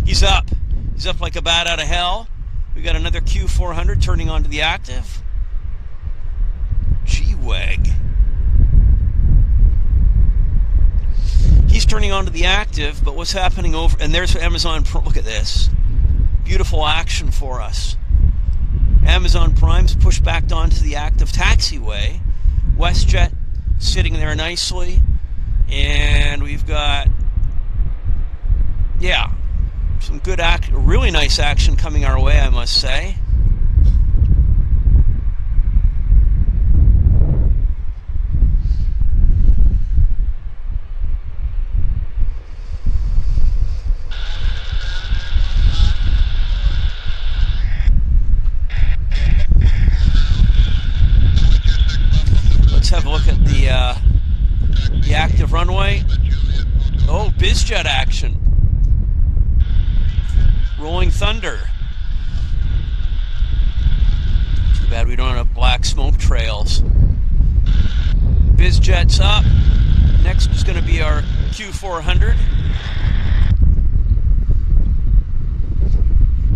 He's up. He's up like a bat out of hell. We got another Q400 turning onto the active. G-Wag. He's turning onto the active, but what's happening over... And there's Amazon Prime. Look at this. Beautiful action for us. Amazon Prime's pushed back onto the active taxiway. Westjet sitting there nicely, and we've got, yeah, some good really nice action coming our way, I must say. Have a look at the active runway. Oh, BizJet action. Rolling Thunder. Too bad we don't have black smoke trails. BizJet's up. Next is going to be our Q400.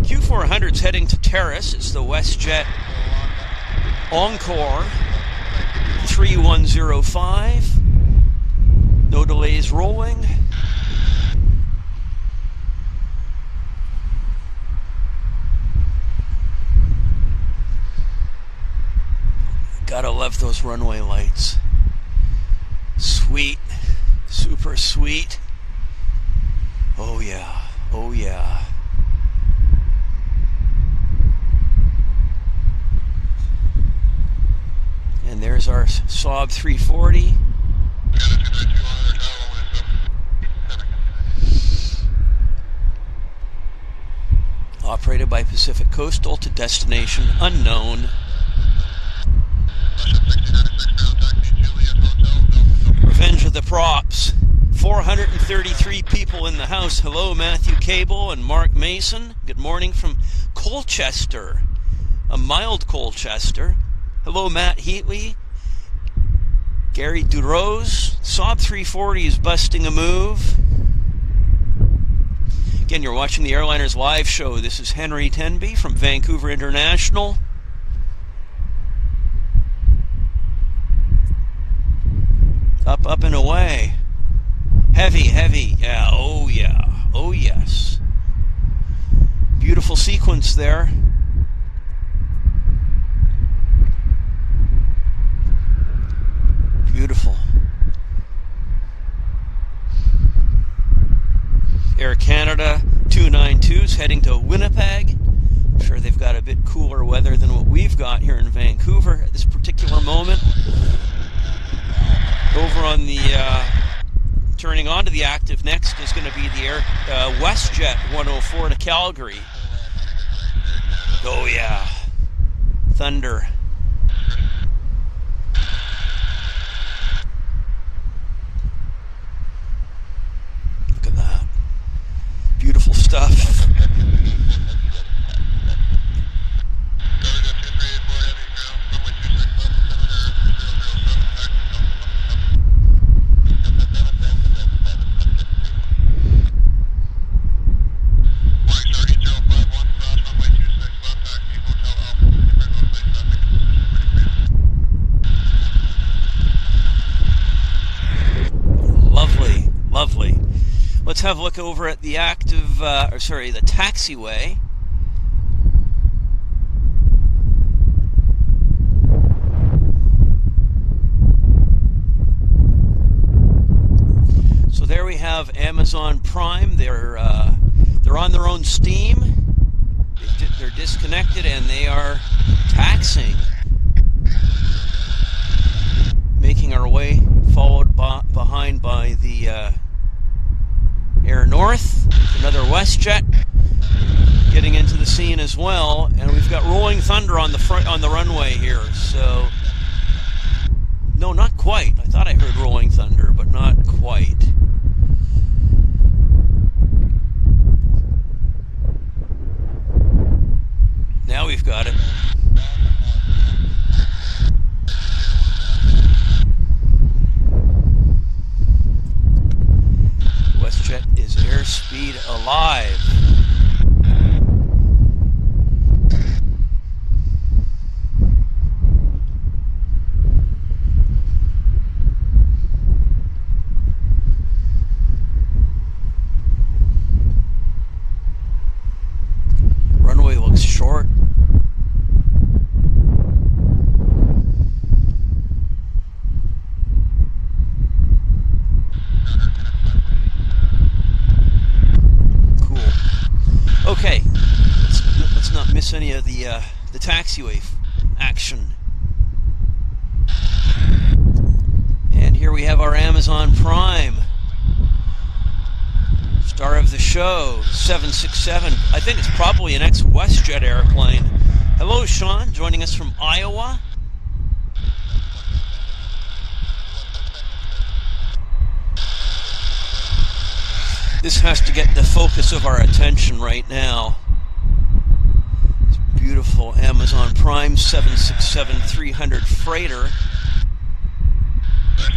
Q400's heading to Terrace. It's the Westjet Encore 3105. No delays rolling. Gotta love those runway lights. Sweet. Super sweet. Oh yeah. Oh yeah. And there's our Saab 340. Operated by Pacific Coastal to destination unknown. Revenge of the props. 433 people in the house. Hello, Matthew Cable and Mark Mason. Good morning from Colchester. A mild Colchester. Hello, Matt Heatley. Gary Durose. Saab 340 is busting a move. Again, you're watching the Airliners live show. This is Henry Tenby from Vancouver International. Up, up, and away. Heavy, heavy. Yeah, oh yeah. Oh yes. Beautiful sequence there. Beautiful. Air Canada 292 is heading to Winnipeg. I'm sure they've got a bit cooler weather than what we've got here in Vancouver at this particular moment. Over on the turning onto the active next is going to be the Westjet 104 to Calgary. Oh yeah, Thunder. Look at that, beautiful stuff. Lovely. Let's have a look over at the active, the taxiway. have Amazon Prime. They're on their own steam. They're disconnected and they are taxiing. Making our way, followed behind by the Air North, another Westjet, getting into the scene as well, and we've got Rolling Thunder on the runway here. So, no, not quite. I thought I heard Rolling Thunder, but not quite. Now we've got it. Westjet is airspeed alive. Runway looks short. Okay, let's not miss any of the taxiway action. And here we have our Amazon Prime. Star of the show, 767. I think it's probably an ex-WestJet airplane. Hello, Sean, joining us from Iowa. This has to get the focus of our attention right now. This beautiful Amazon Prime 767-300 freighter. 601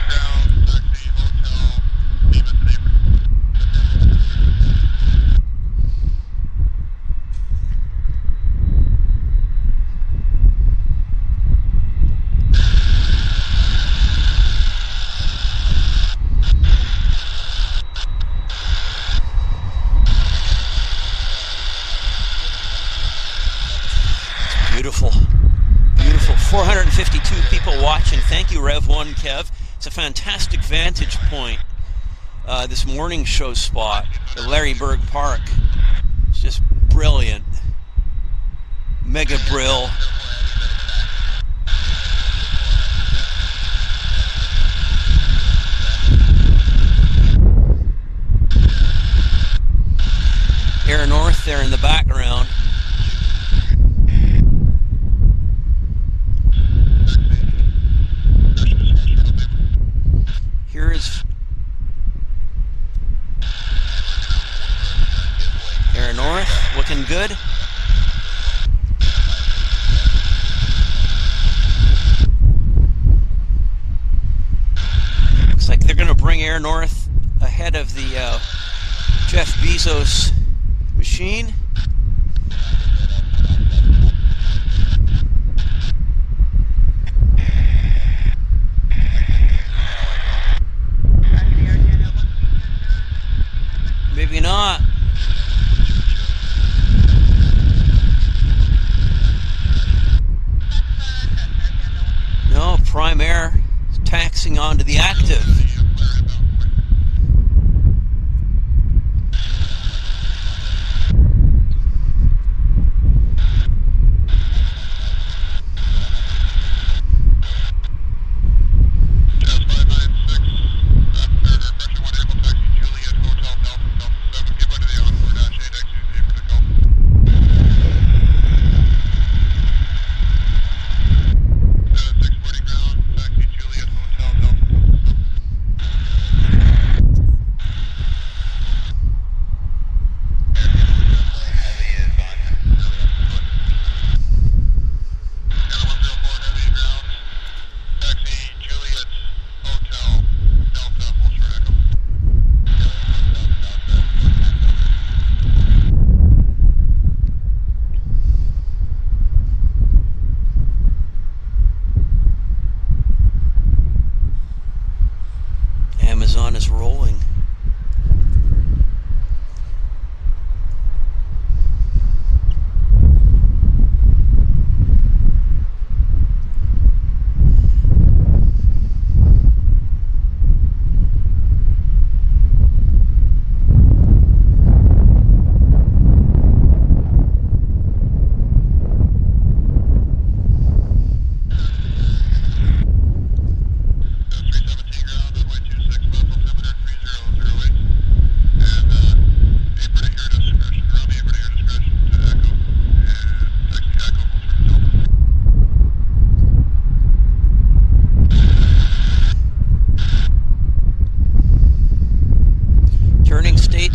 ground, taxi, hotel, Lima 3. Beautiful, beautiful. 452 people watching. Thank you, Rev1 Kev. It's a fantastic vantage point. This morning show spot at Larry Berg Park. It's just brilliant. Mega brill. Air North there in the background. Here is Air North, looking good. Looks like they're going to bring Air North ahead of the Jeff Bezos machine. Maybe not. No, Prime Air is taxiing onto the active.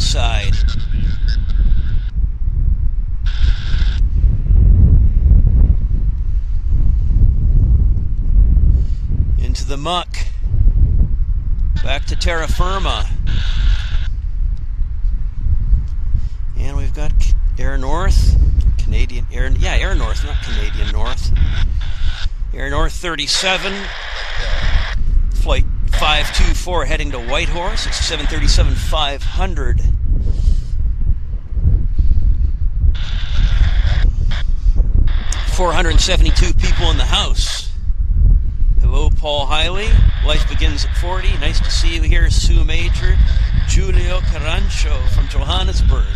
port side. Into the muck. Back to terra firma. And we've got Air North. Canadian Air, yeah, Air North, not Canadian North. Air North 37, flight 524 heading to Whitehorse. It's 737-500. $472 people in the house. Hello, Paul Hiley. Life begins at 40. Nice to see you here, Sue Major. Julio Carancho from Johannesburg,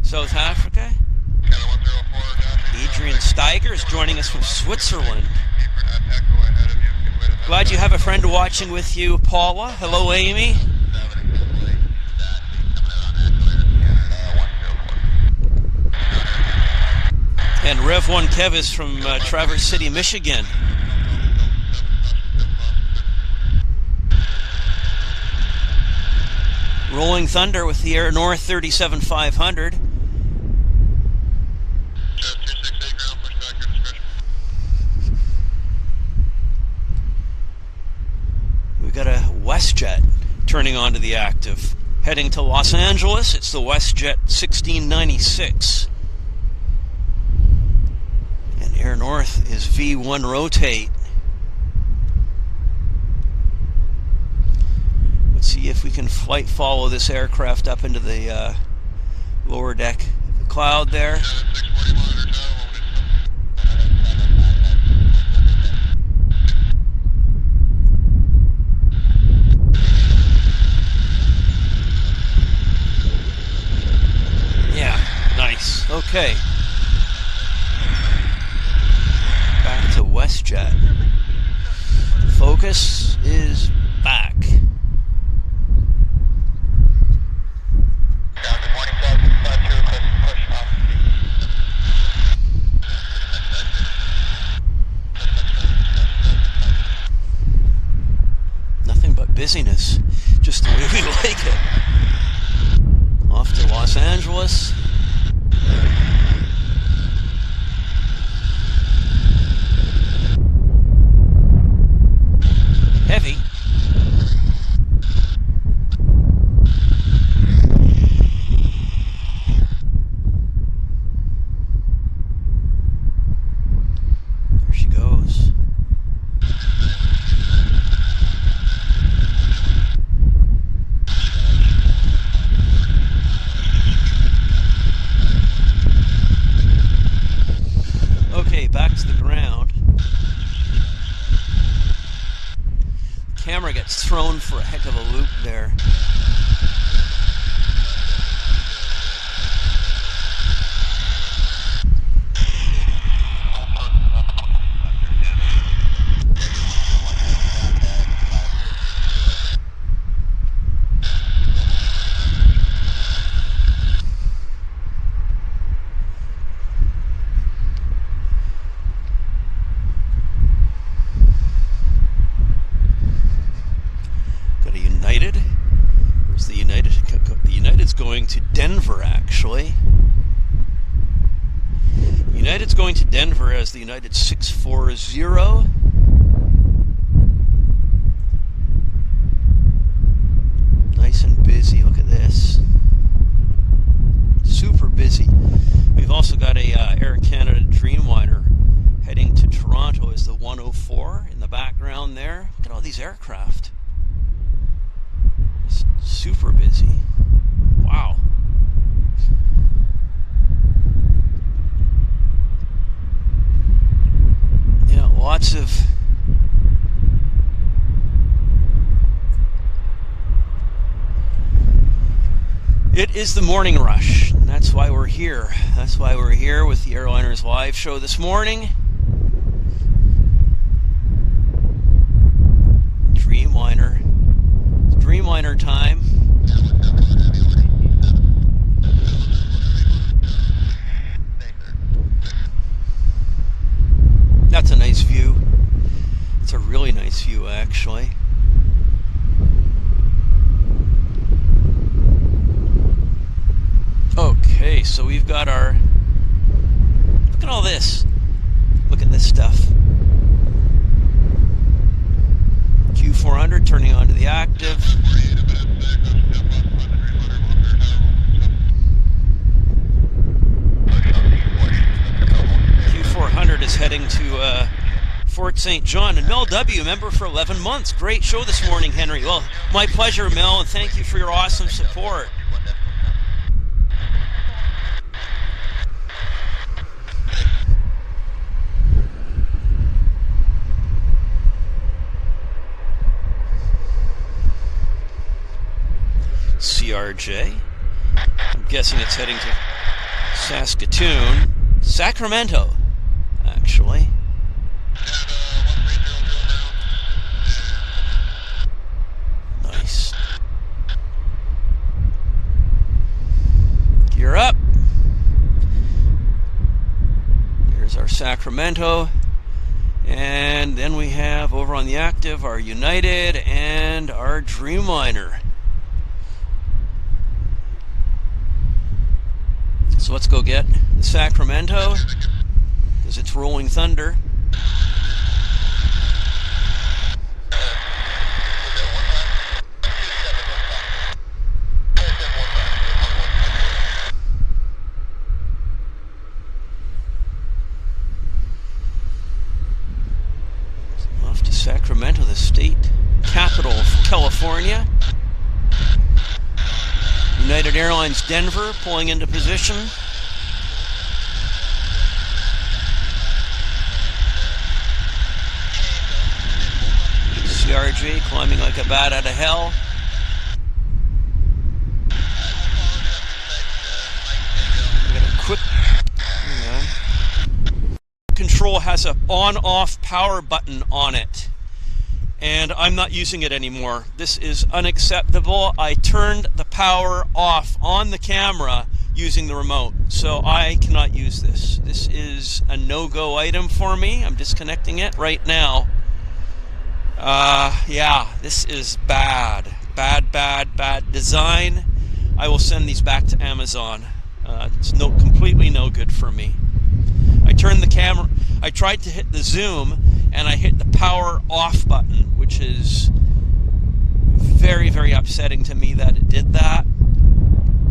South Africa. Adrian Steiger is joining us from Switzerland. Glad you have a friend watching with you, Paula. Hello, Amy. And Rev 1 Kev is from Traverse City, Michigan. Rolling Thunder with the Air North 37-500. We've got a Westjet turning onto the active. Heading to Los Angeles, it's the Westjet 1696. And Air North is V1 rotate. Let's see if we can flight follow this aircraft up into the lower deck cloud there. Okay. Back to Westjet. The focus is back. Nothing but busyness. Just the way we like it. Off to Los Angeles. Heavy. There she goes. Okay, back to the ground. Camera gets thrown for a heck of a loop there. Going to Denver, actually. United's going to Denver as the United 640. Nice and busy. Look at this. Super busy. We've also got a Air Canada Dreamliner heading to Toronto as the 104 in the background there. Look at all these aircraft. It's super busy. Wow. Yeah, lots of it is the morning rush, and that's why we're here. That's why we're here with the Airliners Live show this morning. Dreamliner. It's Dreamliner time. That's a nice view. It's a really nice view, actually. Okay, so we've got our... Look at all this. Look at this stuff. Q400 turning on to the active. Q400 is heading to Fort St. John. And Mel W., member for 11 months. Great show this morning, Henry. Well, my pleasure, Mel, and thank you for your awesome support. CRJ. I'm guessing it's heading to Saskatoon. Sacramento, actually. Nice. Gear up. There's our Sacramento. And then we have over on the active our United and our Dreamliner. So let's go get the Sacramento, because it's rolling thunder. Off to Sacramento, the state capital of California. United Airlines Denver pulling into position. CRJ climbing like a bat out of hell. We got a quick... Control has a on-off power button on it. And I'm not using it anymore. This is unacceptable. I turned the power off on the camera using the remote, so I cannot use this. This is a no-go item for me. I'm disconnecting it right now. Yeah, this is bad. Bad design. I will send these back to Amazon. It's completely no good for me. I turned the camera, I tried to hit the zoom, and I hit the power off button, which is very, very upsetting to me that it did that.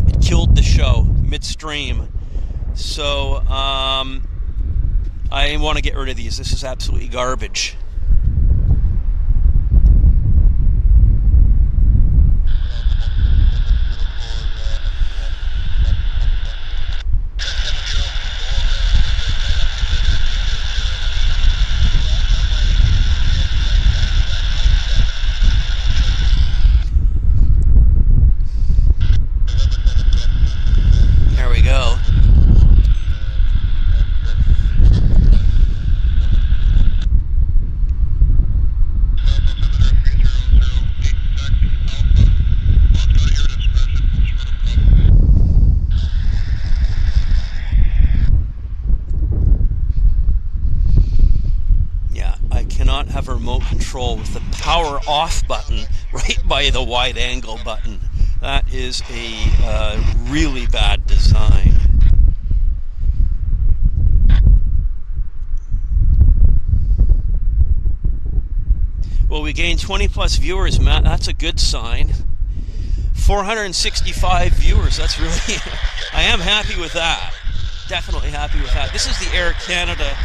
It killed the show midstream. So I want to get rid of these. This is absolutely garbage. Have a remote control with the power off button right by the wide angle button. That is a really bad design. Well, we gained 20 plus viewers, Matt. That's a good sign. 465 viewers. That's really, I am happy with that. Definitely happy with that. This is the Air Canada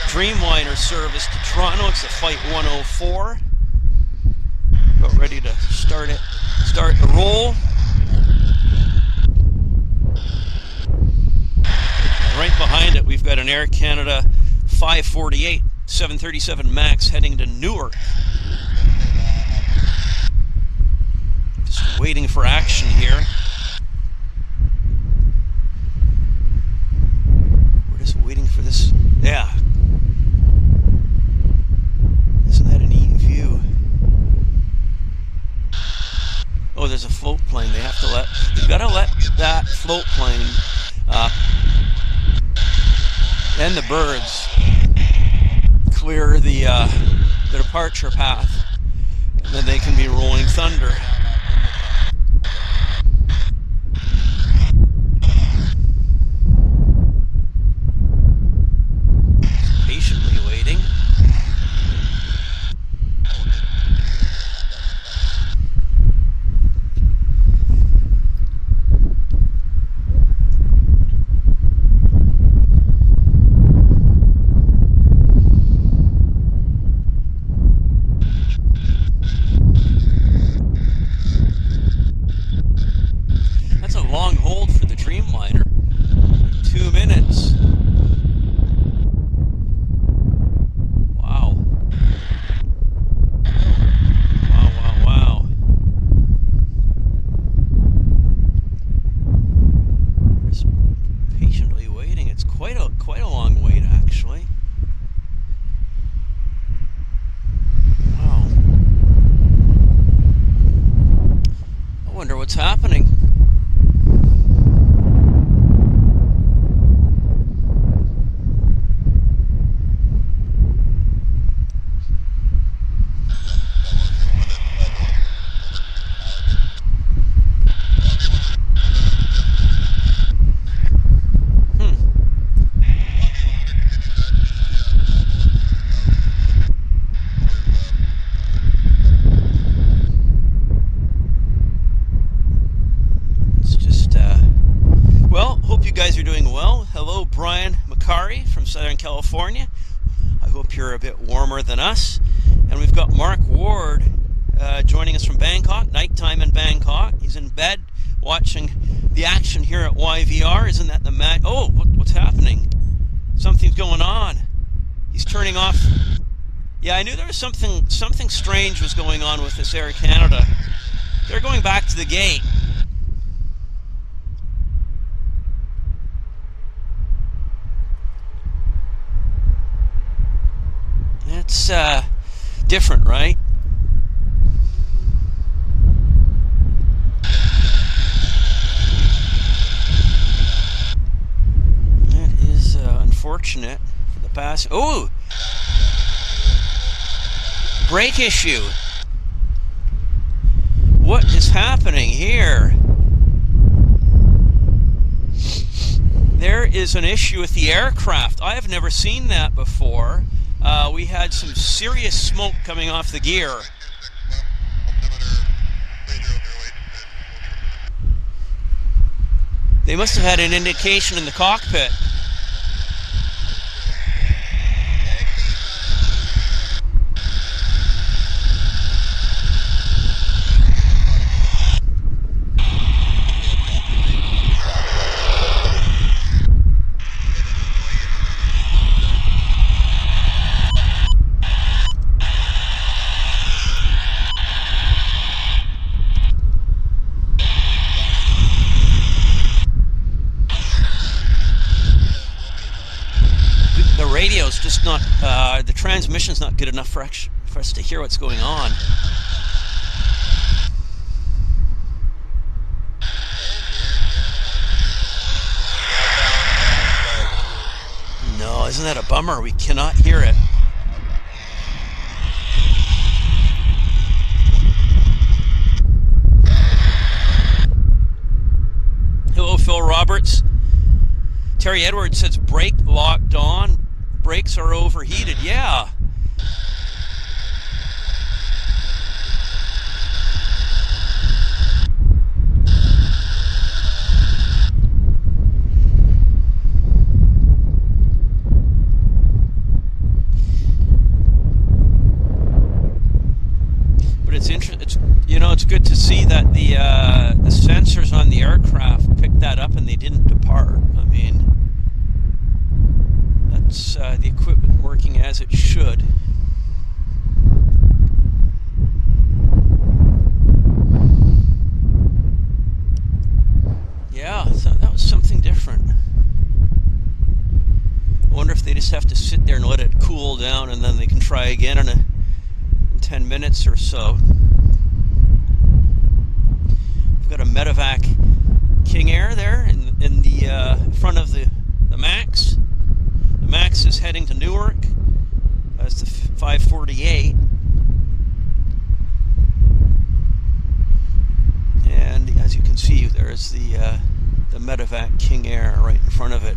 Dreamliner service to Toronto. It's the Flight 104. About ready to start the roll. Right behind it, we've got an Air Canada 548 737 MAX heading to Newark. Just waiting for action here. Just waiting for this. Yeah. Isn't that a neat view? Oh, there's a float plane. They have to let. They've got to let that float plane and the birds clear the departure path, and then they can be rolling thunder. long hold for the Dreamliner. 2 minutes. Wow. Wow. Just patiently waiting. It's quite a long wait, actually. Wow. I wonder what's happening. Southern California. I hope you're a bit warmer than us. And we've got Mark Ward joining us from Bangkok, nighttime in Bangkok. He's in bed watching the action here at YVR. Isn't that the match? Oh, what's happening? Something's going on. He's turning off. Yeah, I knew there was something strange was going on with this Air Canada. They're going back to the gate. It's different, right? That is unfortunate for the past. Oh! Brake issue. What is happening here? There is an issue with the aircraft. I have never seen that before. We had some serious smoke coming off the gear. They must have had an indication in the cockpit. Radio's just not, the transmission's not good enough for us to hear what's going on. No, isn't that a bummer? We cannot hear it. Hello, Phil Roberts. Terry Edwards says brake locked on. Brakes are overheated. Yeah. But it's interesting. It's good to see that the sensors on the aircraft picked that up and they didn't depart. I mean, that's the equipment working as it should. Yeah, so that was something different. I wonder if they just have to sit there and let it cool down and then they can try again in 10 minutes or so. We've got a medevac King Air there in the front of the Max. The Max is heading to Newark. That's the 548. And as you can see, there's the medevac King Air right in front of it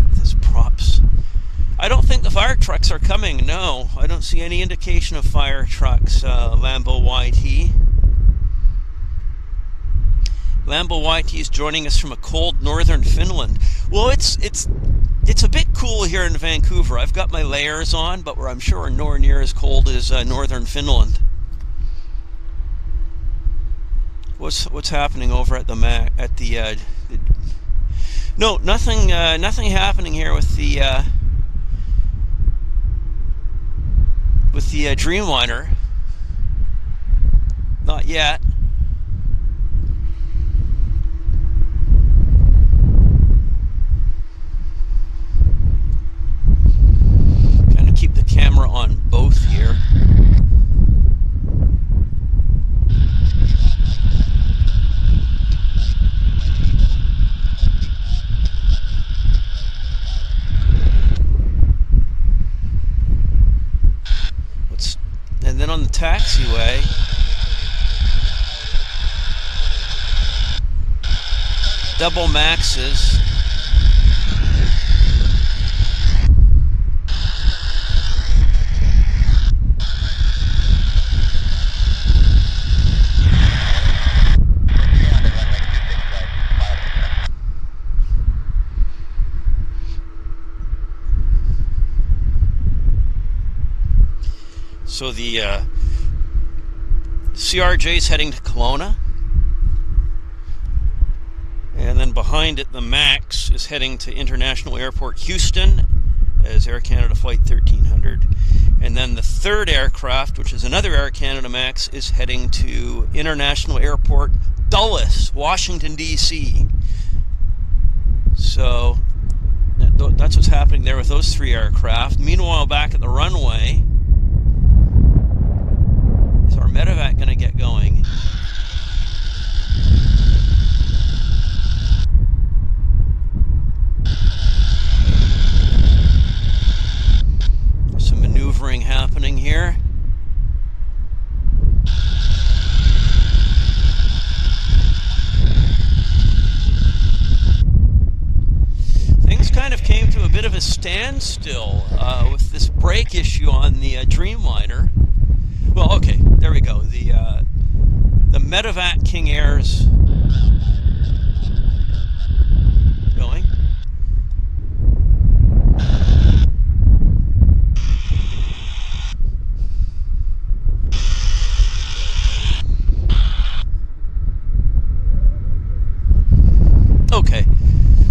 with his props. I don't think the fire trucks are coming. No, I don't see any indication of fire trucks. Lambo YT. Lambo YT is joining us from a cold northern Finland. Well, it's a bit cool here in Vancouver. I've got my layers on, but I'm sure we're nowhere near as cold as northern Finland. What's happening over at the no, nothing happening here with the Dreamliner. Not yet. Kind of keep the camera on both here. And then on the taxiway, double maxes. So the CRJ is heading to Kelowna, and then behind it the MAX is heading to International Airport Houston as Air Canada Flight 1300, and then the third aircraft, which is another Air Canada MAX, is heading to International Airport Dulles, Washington DC. So that's what's happening there with those three aircraft. Meanwhile, back at the runway, is our medevac going to get going? There's some maneuvering happening here. Things kind of came to a bit of a standstill with this brake issue on the Dreamliner. Well, okay, there we go. The medevac King Air's going. Okay,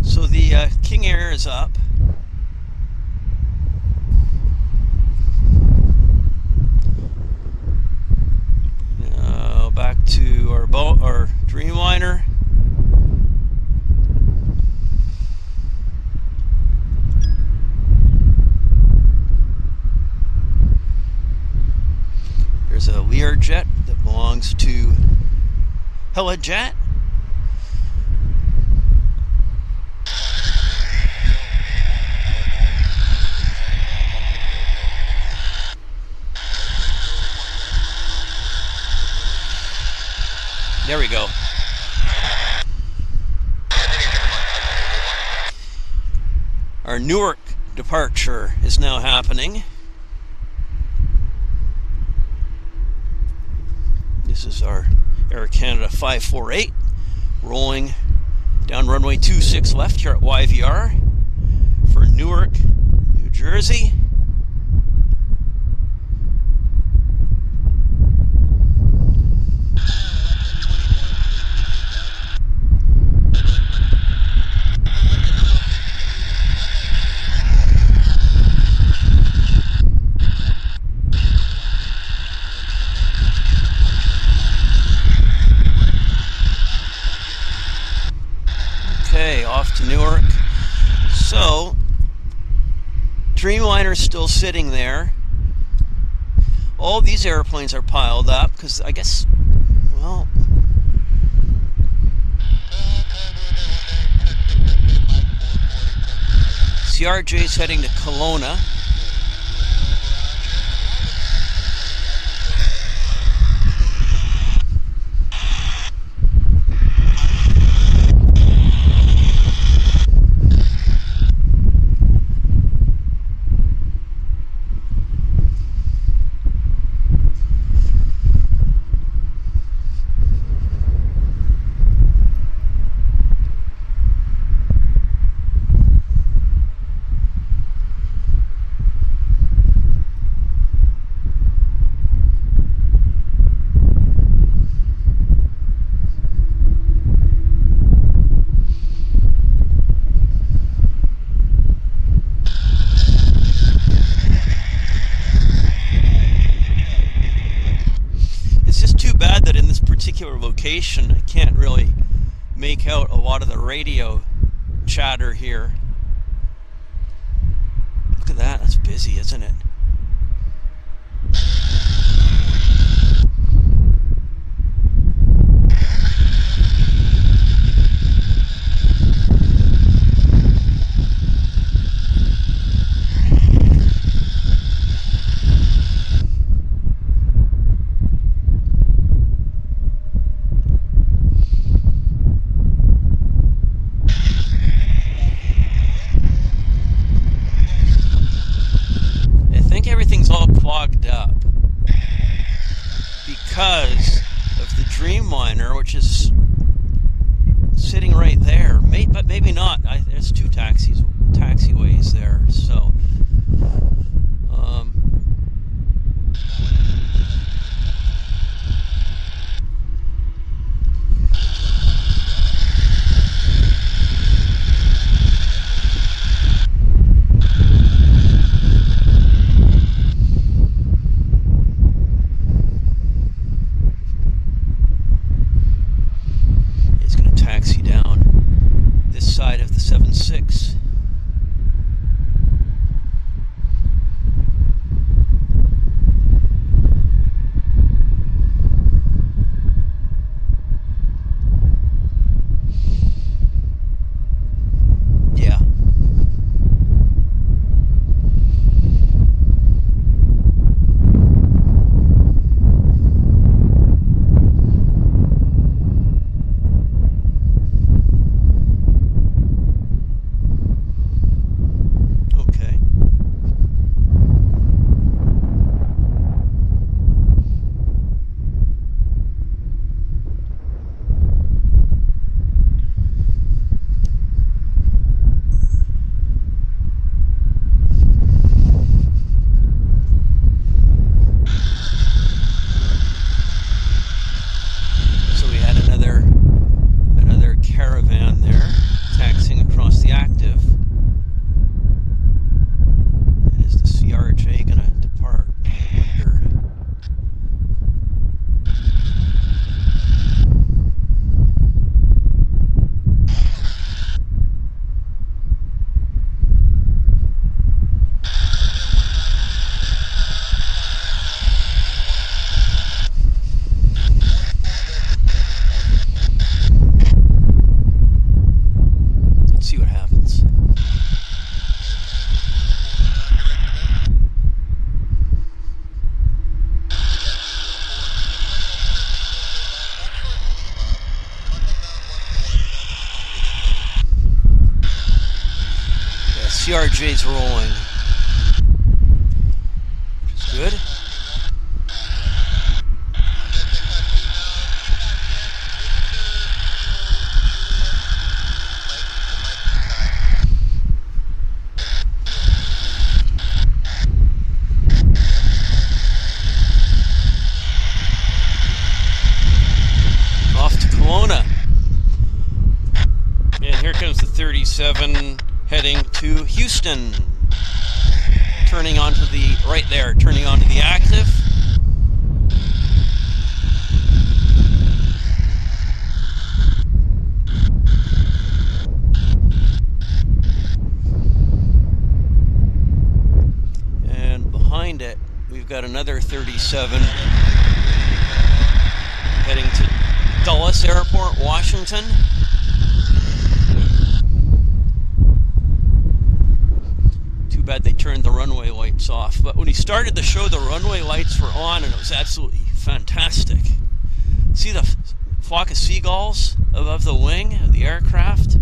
so the King Air is up. Back to our Dreamliner. There's a Learjet that belongs to Helijet. There we go. Our Newark departure is now happening. This is our Air Canada 548 rolling down runway 26 left here at YVR for Newark, New Jersey. Okay, off to Newark. So, Dreamliner's still sitting there. All these airplanes are piled up because I guess, well, CRJ's heading to Kelowna. particular location, I can't really make out a lot of the radio chatter here. Look at that, that's busy, isn't it? Clogged up because of the Dreamliner, which is sitting right there. But maybe not. There's two taxiways there. So, side of the 7.6. Yeah. CRJ's rolling, which is good. Off to Kelowna. And here comes the 37 heading to Houston. Turning onto the, right there, turning onto the active. And behind it, we've got another 37 heading to Dulles Airport, Washington. Bad they turned the runway lights off, but when he started the show the runway lights were on and it was absolutely fantastic. See the flock of seagulls above the wing of the aircraft?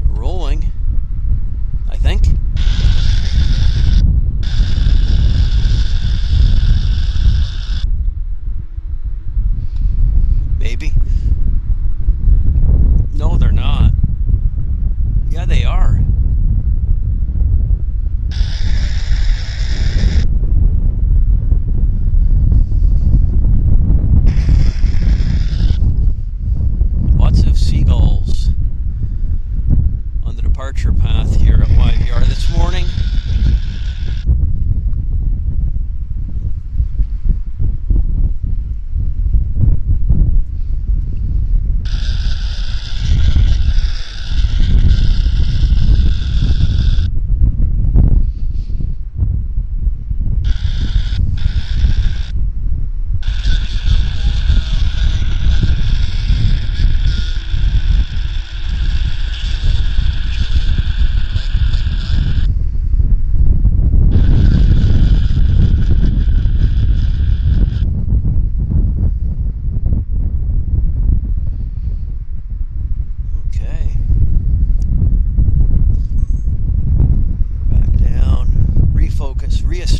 Rolling, I think. Maybe. No, they're not. Yeah, they are.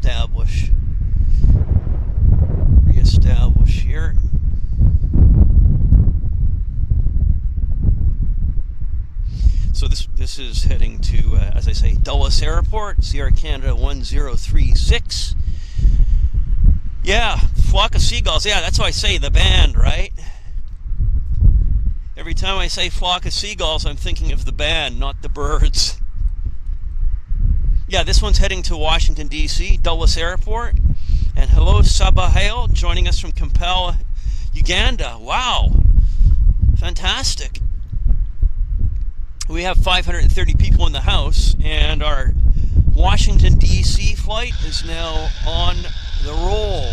reestablish here. So this is heading to, as I say, Dulles Airport, Sierra Canada 1036. Yeah, flock of seagulls. Yeah, that's why I say the band, right? Every time I say flock of seagulls, I'm thinking of the band, not the birds. Yeah, this one's heading to Washington, D.C., Dulles Airport. And hello, Sabahale, joining us from Kampala, Uganda. Wow, fantastic. We have 530 people in the house, and our Washington, D.C. flight is now on the roll.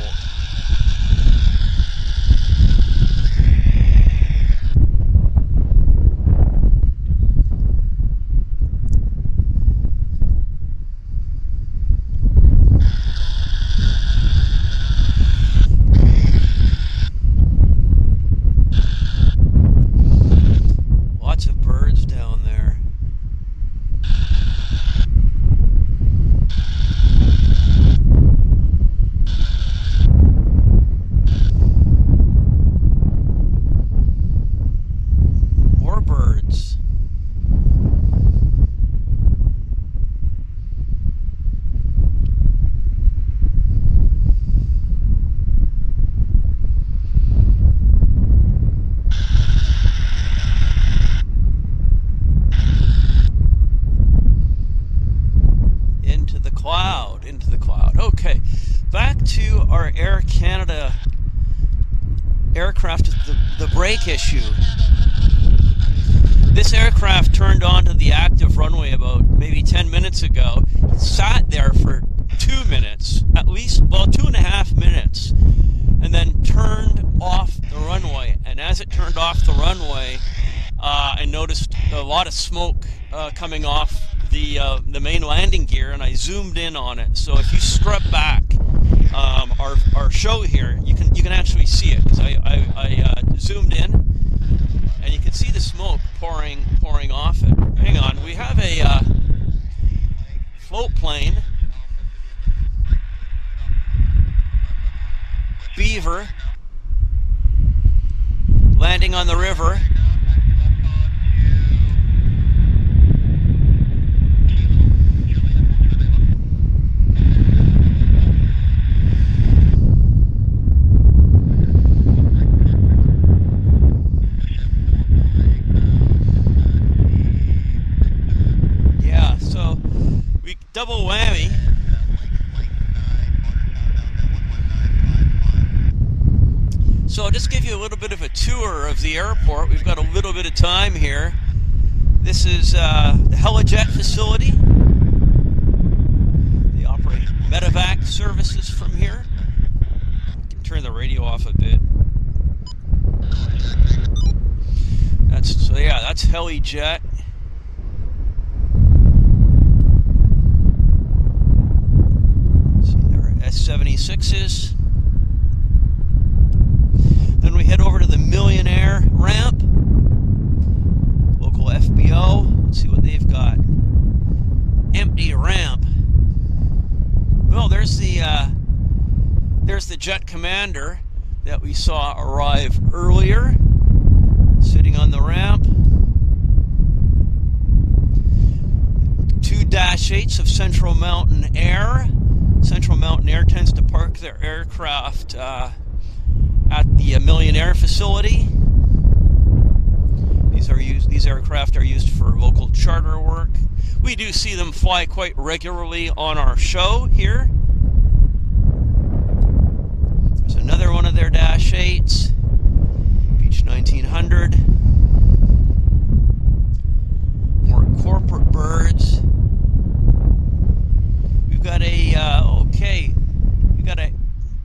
Lots of birds down there. More birds. Into the cloud. Okay, back to our Air Canada aircraft, the brake issue. This aircraft turned onto the active runway about maybe 10 minutes ago, sat there for 2 minutes, at least, well, 2.5 minutes, and then turned off the runway. And as it turned off the runway, I noticed a lot of smoke coming off the main landing gear, and I zoomed in on it. So if you scrub back our show here, you can actually see it, because I zoomed in, and you can see the smoke pouring off it. Hang on, we have a float plane, Beaver, landing on the river. Double whammy. So I'll just give you a little bit of a tour of the airport. We've got a little bit of time here. This is the Helijet facility. They operate medevac services from here. I can turn the radio off a bit. That's Helijet. S76s. Then we head over to the Millionaire ramp. Local FBO. Let's see what they've got. Empty ramp. Well, there's the Jet Commander that we saw arrive earlier, sitting on the ramp. 2 Dash 8s of Central Mountain Air. Central Mountain Air tends to park their aircraft at the Millionaire facility. These aircraft are used for local charter work. We do see them fly quite regularly on our show here. There's another one of their Dash 8s, Beach 1900. More corporate birds. We've got a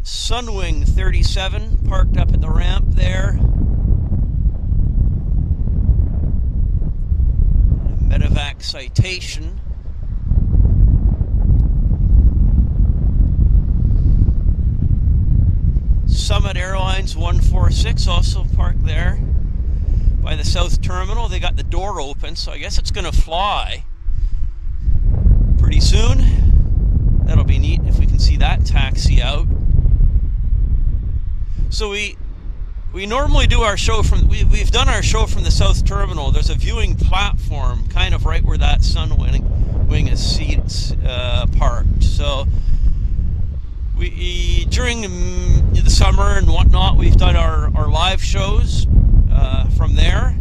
Sunwing 37 parked up at the ramp there. A medevac Citation. Summit Airlines 146 also parked there by the South Terminal. They got the door open, so I guess it's going to fly pretty soon. That'll be neat if we can see that taxi out. So we normally do our show from, we've done our show from the South Terminal. There's a viewing platform kind of right where that Sun Wing is parked. So during the summer and whatnot, we've done our live shows from there.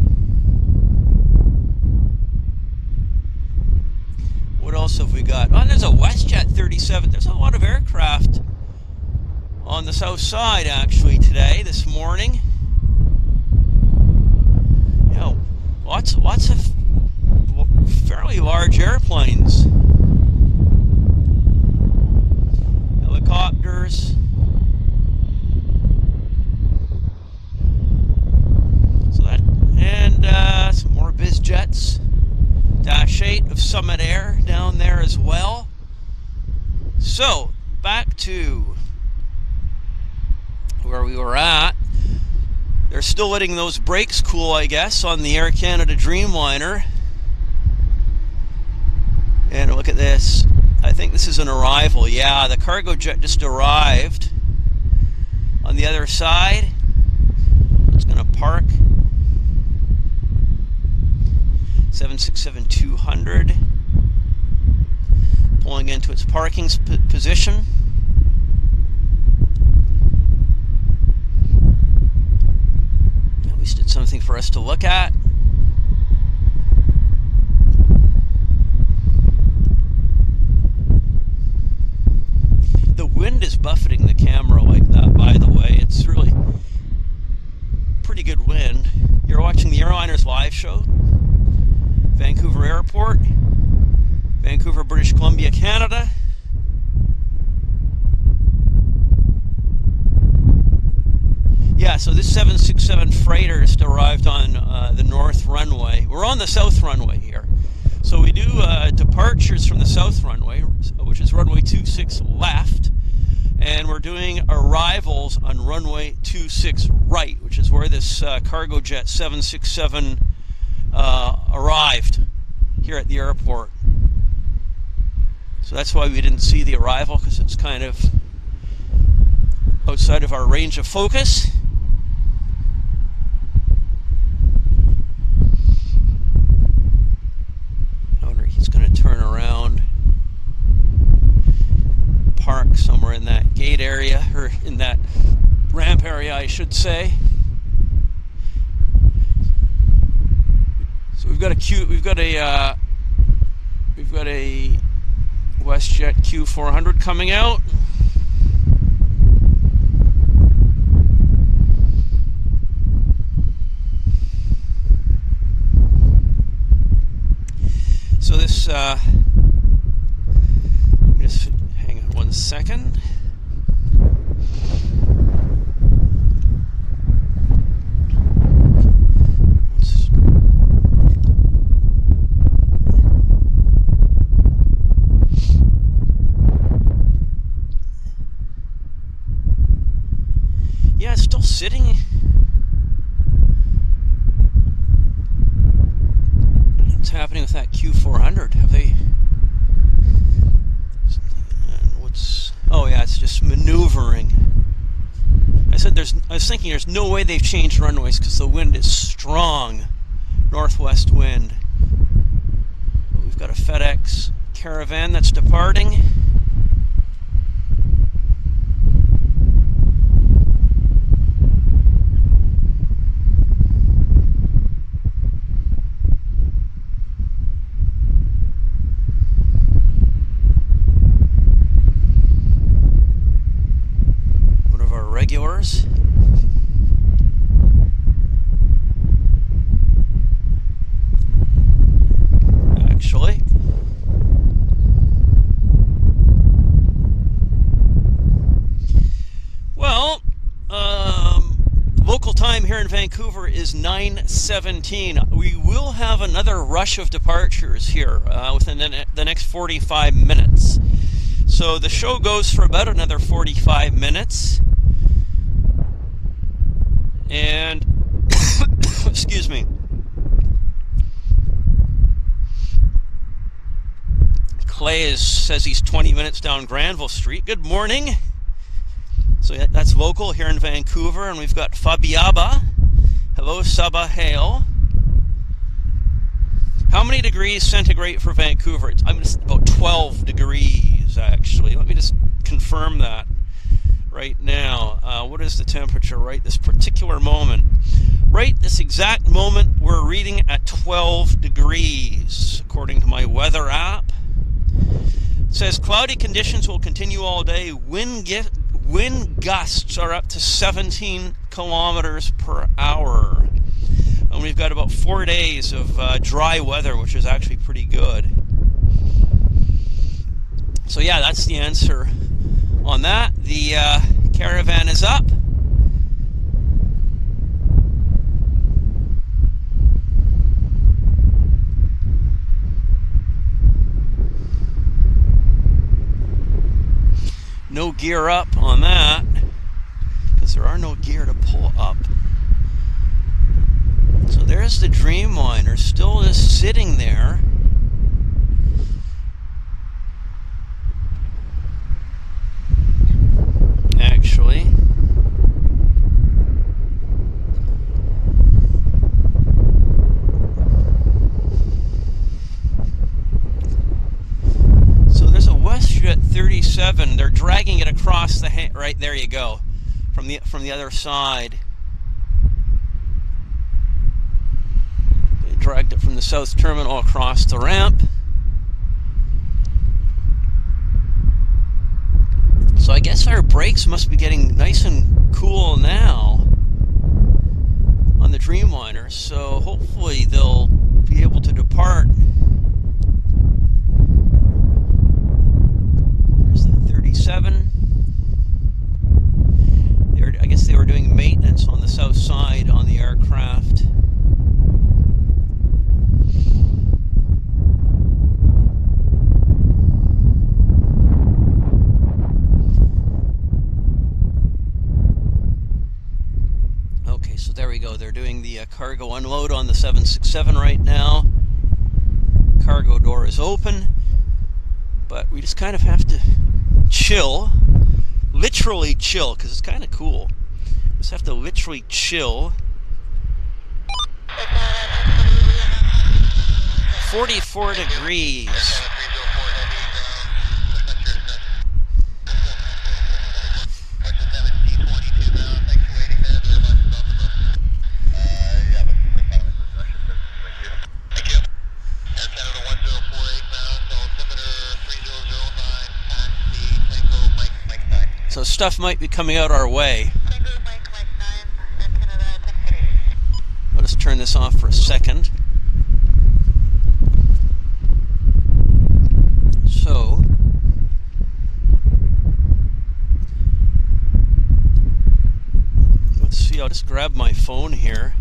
What else have we got? Oh, there's a Westjet 37. There's a lot of aircraft on the south side actually today, this morning. You know, lots of fairly large airplanes. Helicopters. So that, and some more biz jets. Dash 8 of Summit Air down there as well. So, back to where we were at. They're still letting those brakes cool, I guess, on the Air Canada Dreamliner. And look at this. I think this is an arrival. Yeah, the Cargojet just arrived on the other side. It's going to park. 767-200. Pulling into its parking position. At least it's something for us to look at. The wind is buffeting the camera like that, by the way. It's really pretty good wind. You're watching the Airliners live show. Vancouver Airport, Vancouver, British Columbia, Canada. Yeah, so this 767 freighter just arrived on the north runway. We're on the south runway here. So we do departures from the south runway, which is runway 26 left, and we're doing arrivals on runway 26 right, which is where this Cargojet 767 arrived here at the airport. So that's why we didn't see the arrival, because it's kind of outside of our range of focus. I wonder if he's going to turn around, park somewhere in that gate area, or in that ramp area, I should say. So we've got a Westjet Q400 coming out. So this just hang on one second. Yeah, it's still sitting. What's happening with that Q400? Have they? What's? Oh yeah, it's just maneuvering. I was thinking there's no way they've changed runways because the wind is strong, northwest wind. But we've got a FedEx Caravan that's departing. Regulars. Actually, well, local time here in Vancouver is 9:17. We will have another rush of departures here within the next 45 minutes. So the show goes for about another 45 minutes. And excuse me. Clay says he's 20 minutes down Granville Street. Good morning. So that's local here in Vancouver, and we've got Fabiaba. Hello, Saba Hail. How many degrees centigrade for Vancouver? I'm just about 12 degrees, actually. Let me just confirm that right now. What is the temperature right this particular moment? Right this exact moment, we're reading at 12 degrees, according to my weather app. It says cloudy conditions will continue all day. Wind gusts are up to 17 kilometers per hour. And we've got about 4 days of dry weather, which is actually pretty good. So yeah, that's the answer on that. The caravan is up. No gear up on that, because there are no gear to pull up. So there's the Dreamliner, still just sitting there. Actually. So there's a Westjet 37. They're dragging it across the right there you go, from the other side. They dragged it from the south terminal across the ramp. So I guess our brakes must be getting nice and cool now on the Dreamliner. So hopefully they'll be able to depart. There's the 37. I guess they were doing maintenance on the south side on the aircraft. Okay, so there we go. They're doing the cargo unload on the 767 right now. Cargo door is open, but we just kind of have to chill. Literally chill, because it's kind of cool. Just have to literally chill. 44 degrees. So stuff might be coming out our way. I'll just turn this off for a second. So, let's see, I'll just grab my phone here.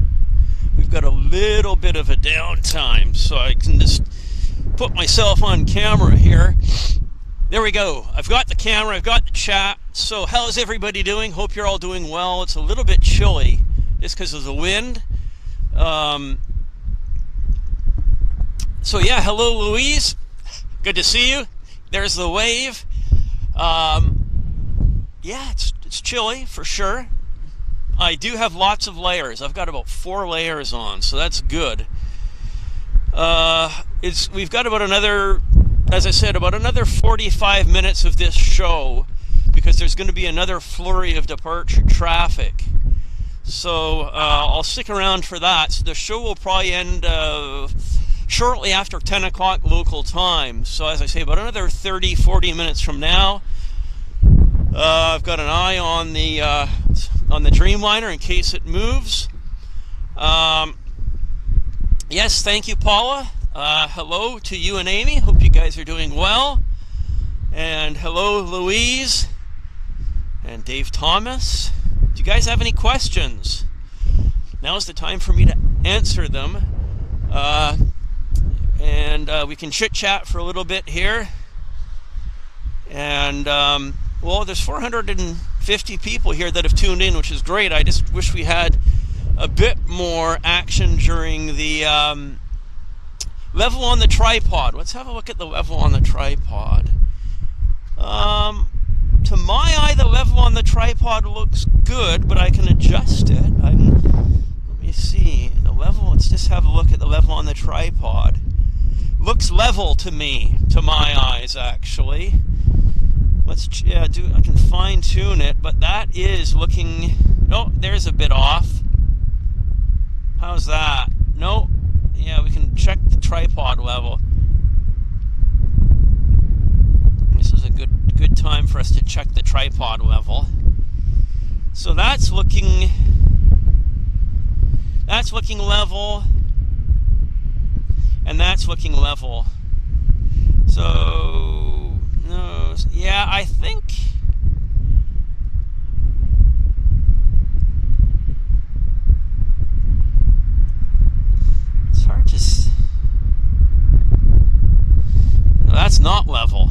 We've got a little bit of a downtime, so I can just put myself on camera here. There we go. I've got the camera, I've got the chat. So how's everybody doing? Hope you're all doing well. It's a little bit chilly just because of the wind. So yeah, hello Louise. Good to see you. There's the wave. Yeah, it's chilly for sure. I do have lots of layers. I've got about 4 layers on, so that's good. We've got about another, as I said, about another 45 minutes of this show, because there's going to be another flurry of departure traffic. So I'll stick around for that. So the show will probably end shortly after 10 o'clock local time. So as I say, about another 30-40 minutes from now. I've got an eye on the Dreamliner in case it moves. Yes, thank you, Paula. Hello to you and Amy. Hope you guys are doing well. And hello, Louise and Dave Thomas. Do you guys have any questions? Now's the time for me to answer them. And we can chit-chat for a little bit here. And, well, there's 450 people here that have tuned in, which is great. I just wish we had a bit more action during the level on the tripod. Let's have a look at the level on the tripod. to my eye, the level on the tripod looks good, but I can adjust it. Let me see. The level, let's just have a look at the level on the tripod. Looks level to me, to my eyes, actually. Let's, I can fine tune it, but that is looking, oh, there's a bit off. How's that? No, yeah, we can check the tripod level. This is a good time for us to check the tripod level. So that's looking level, and that's looking level. So no, yeah, I think it's hard to no, that's not level.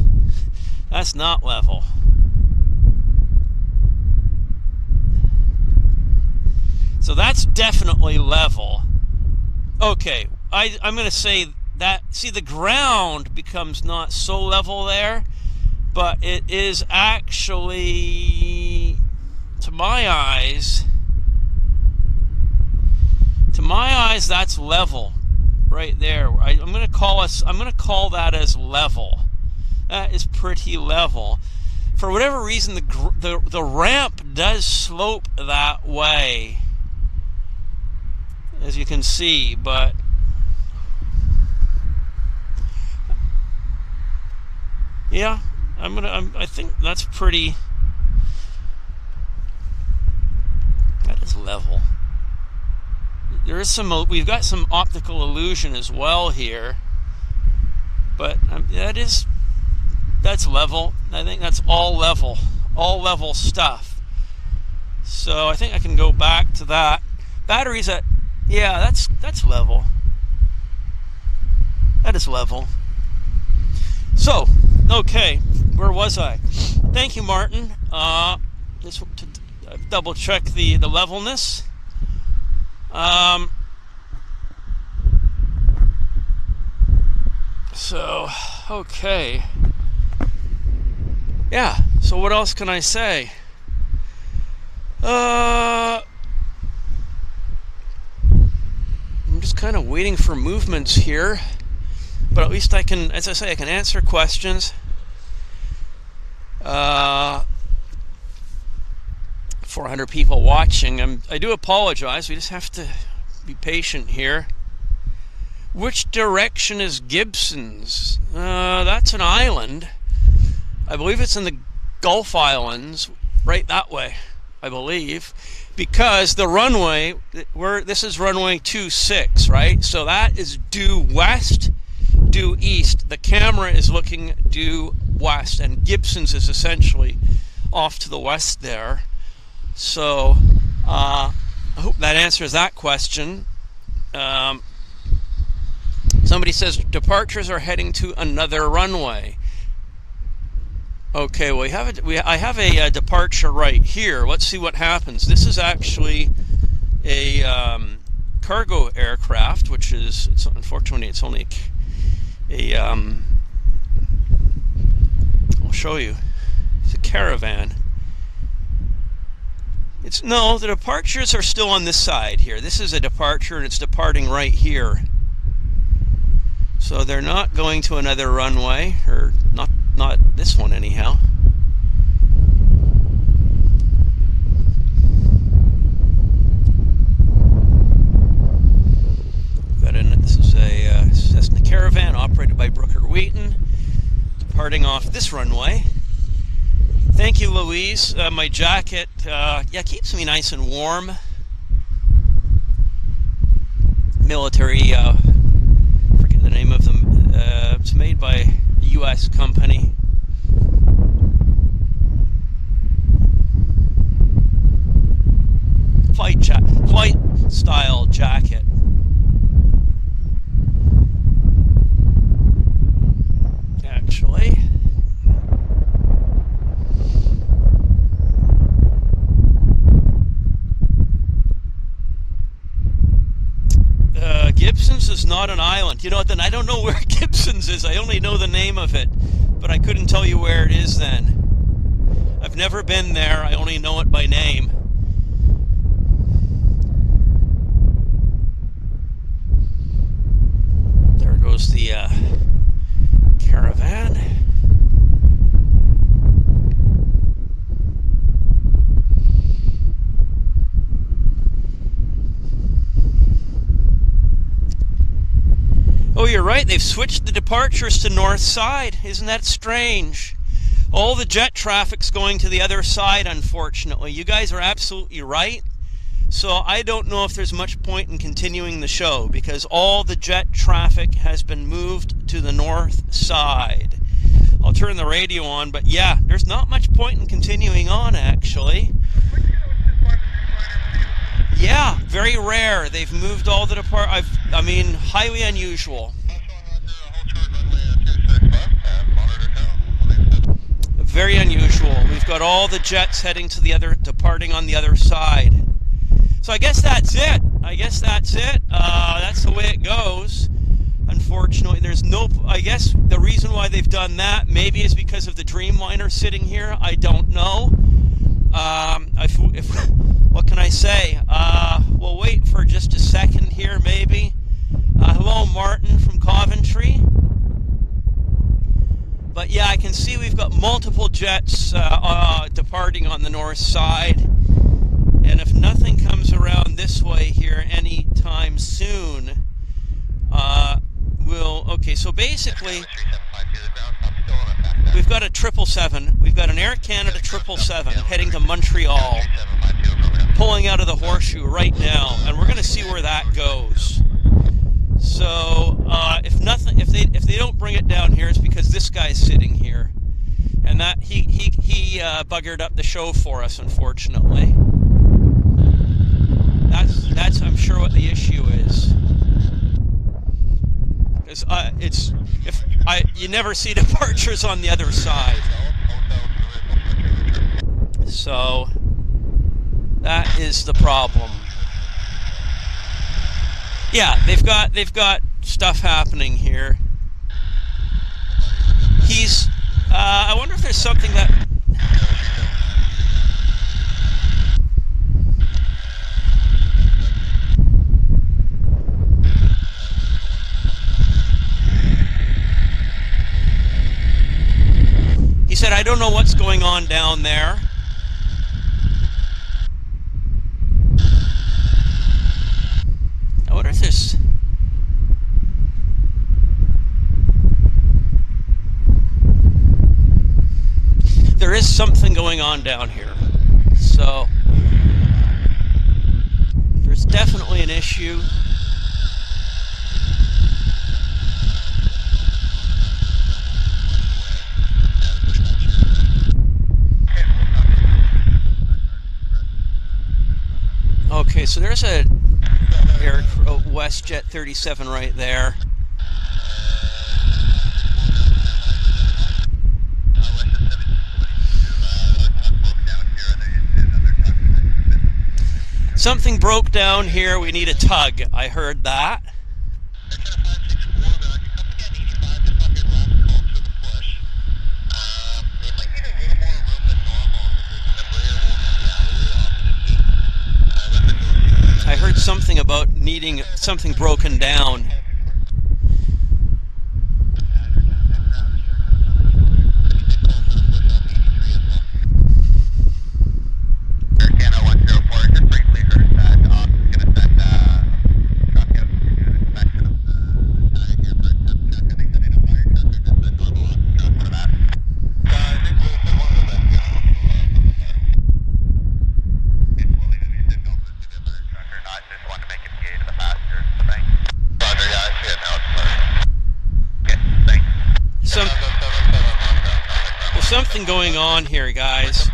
That's not level. So that's definitely level. Okay, I'm going to say that, see, the ground becomes not so level there, but it is actually, to my eyes, that's level right there. I'm going to call that as level. That is pretty level. For whatever reason, the ramp does slope that way, as you can see, but yeah, I think that's pretty. That is level. There is we've got some optical illusion as well here, but that's level. I think that's all level stuff. So I think I can go back to that. Batteries at, yeah, that's level. That is level. So, okay, where was I? Thank you, Martin. Just to double check the levelness. So, okay. Yeah, so what else can I say? I'm just kind of waiting for movements here, but at least I can, as I say, I can answer questions. 400 people watching. I do apologize. We just have to be patient here. Which direction is Gibson's? That's an island. I believe it's in the Gulf Islands, right that way, I believe, because the runway, this is runway 26, right? So that is due west, due east. The camera is looking due west, and Gibson's is essentially off to the west there. So I hope that answers that question. Somebody says departures are heading to another runway. Okay, well, I have a departure right here. Let's see what happens. This is actually a cargo aircraft, which is, unfortunately, it's only I'll show you. It's a caravan. No, the departures are still on this side here. This is a departure, and it's departing right here. So they're not going to another runway, or not this one anyhow. This is a Cessna Caravan operated by Brooker Wheaton, departing off this runway. Thank you, Louise. My jacket, keeps me nice and warm. Military, forget the name of them. It's made by a U.S. company. Flight style jacket. Actually. Gibson's is not an island. You know what, then I don't know where Gibson's is. I only know the name of it, but I couldn't tell you where it is then. I've never been there. I only know it by name. There goes the caravan. Oh, you're right. They've switched the departures to north side. Isn't that strange? All the jet traffic's going to the other side, unfortunately. You guys are absolutely right. So I don't know if there's much point in continuing the show because all the jet traffic has been moved to the north side. I'll turn the radio on, but yeah, there's not much point in continuing on, actually. Yeah, very rare. They've moved all the I mean, highly unusual. Very unusual. We've got all the jets heading to the other, departing on the other side. So I guess that's it. That's the way it goes. Unfortunately, there's no. I guess the reason why they've done that maybe is because of the Dreamliner sitting here. I don't know. What can I say? We'll wait for just a second here, maybe. Hello, Martin from Coventry. But yeah, I can see we've got multiple jets departing on the north side. And if nothing comes around this way here anytime soon, okay, so basically, we've got a 777. We've got an Air Canada 777 heading to Montreal, pulling out of the Horseshoe right now, and we're going to see where that goes. So if they don't bring it down here, it's because this guy's sitting here, and that he buggered up the show for us, unfortunately. That's I'm sure what the issue is. You never see departures on the other side. So that is the problem. Yeah, they've got stuff happening here. I wonder if there's something that. He said, I don't know what's going on down there. I wonder if there's... There is something going on down here. So, there's definitely an issue. Okay, so there's a Westjet 37 right there. Something broke down here. We need a tug. I heard that. I heard something about needing something broken down. Something going on here, guys.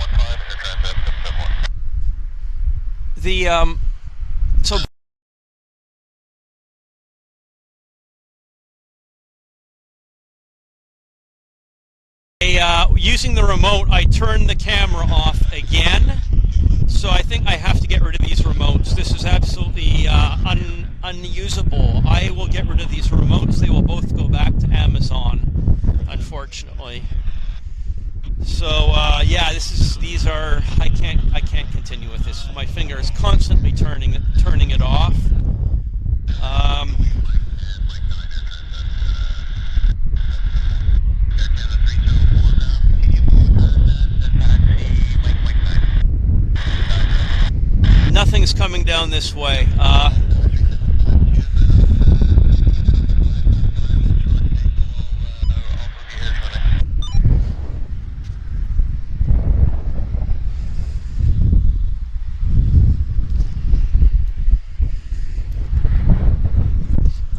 Using the remote, I turned the camera off again, so I think I have to get rid of these remotes. This is absolutely unusable. I will get rid of these remotes. They will both go back to Amazon, unfortunately. So yeah, these are I can't continue with this. My finger is constantly turning it off. Nothing's coming down this way.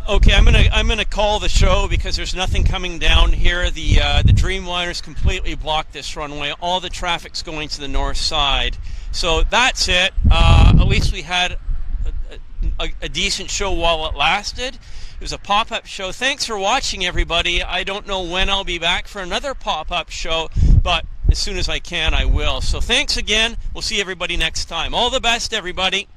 Okay, I'm gonna call the show because there's nothing coming down here. The Dreamliners completely blocked this runway. All the traffic's going to the north side. So that's it. At least we had a decent show while it lasted. It was a pop-up show. Thanks for watching, everybody. I don't know when I'll be back for another pop-up show, but as soon as I can, I will. So thanks again. We'll see everybody next time. All the best, everybody.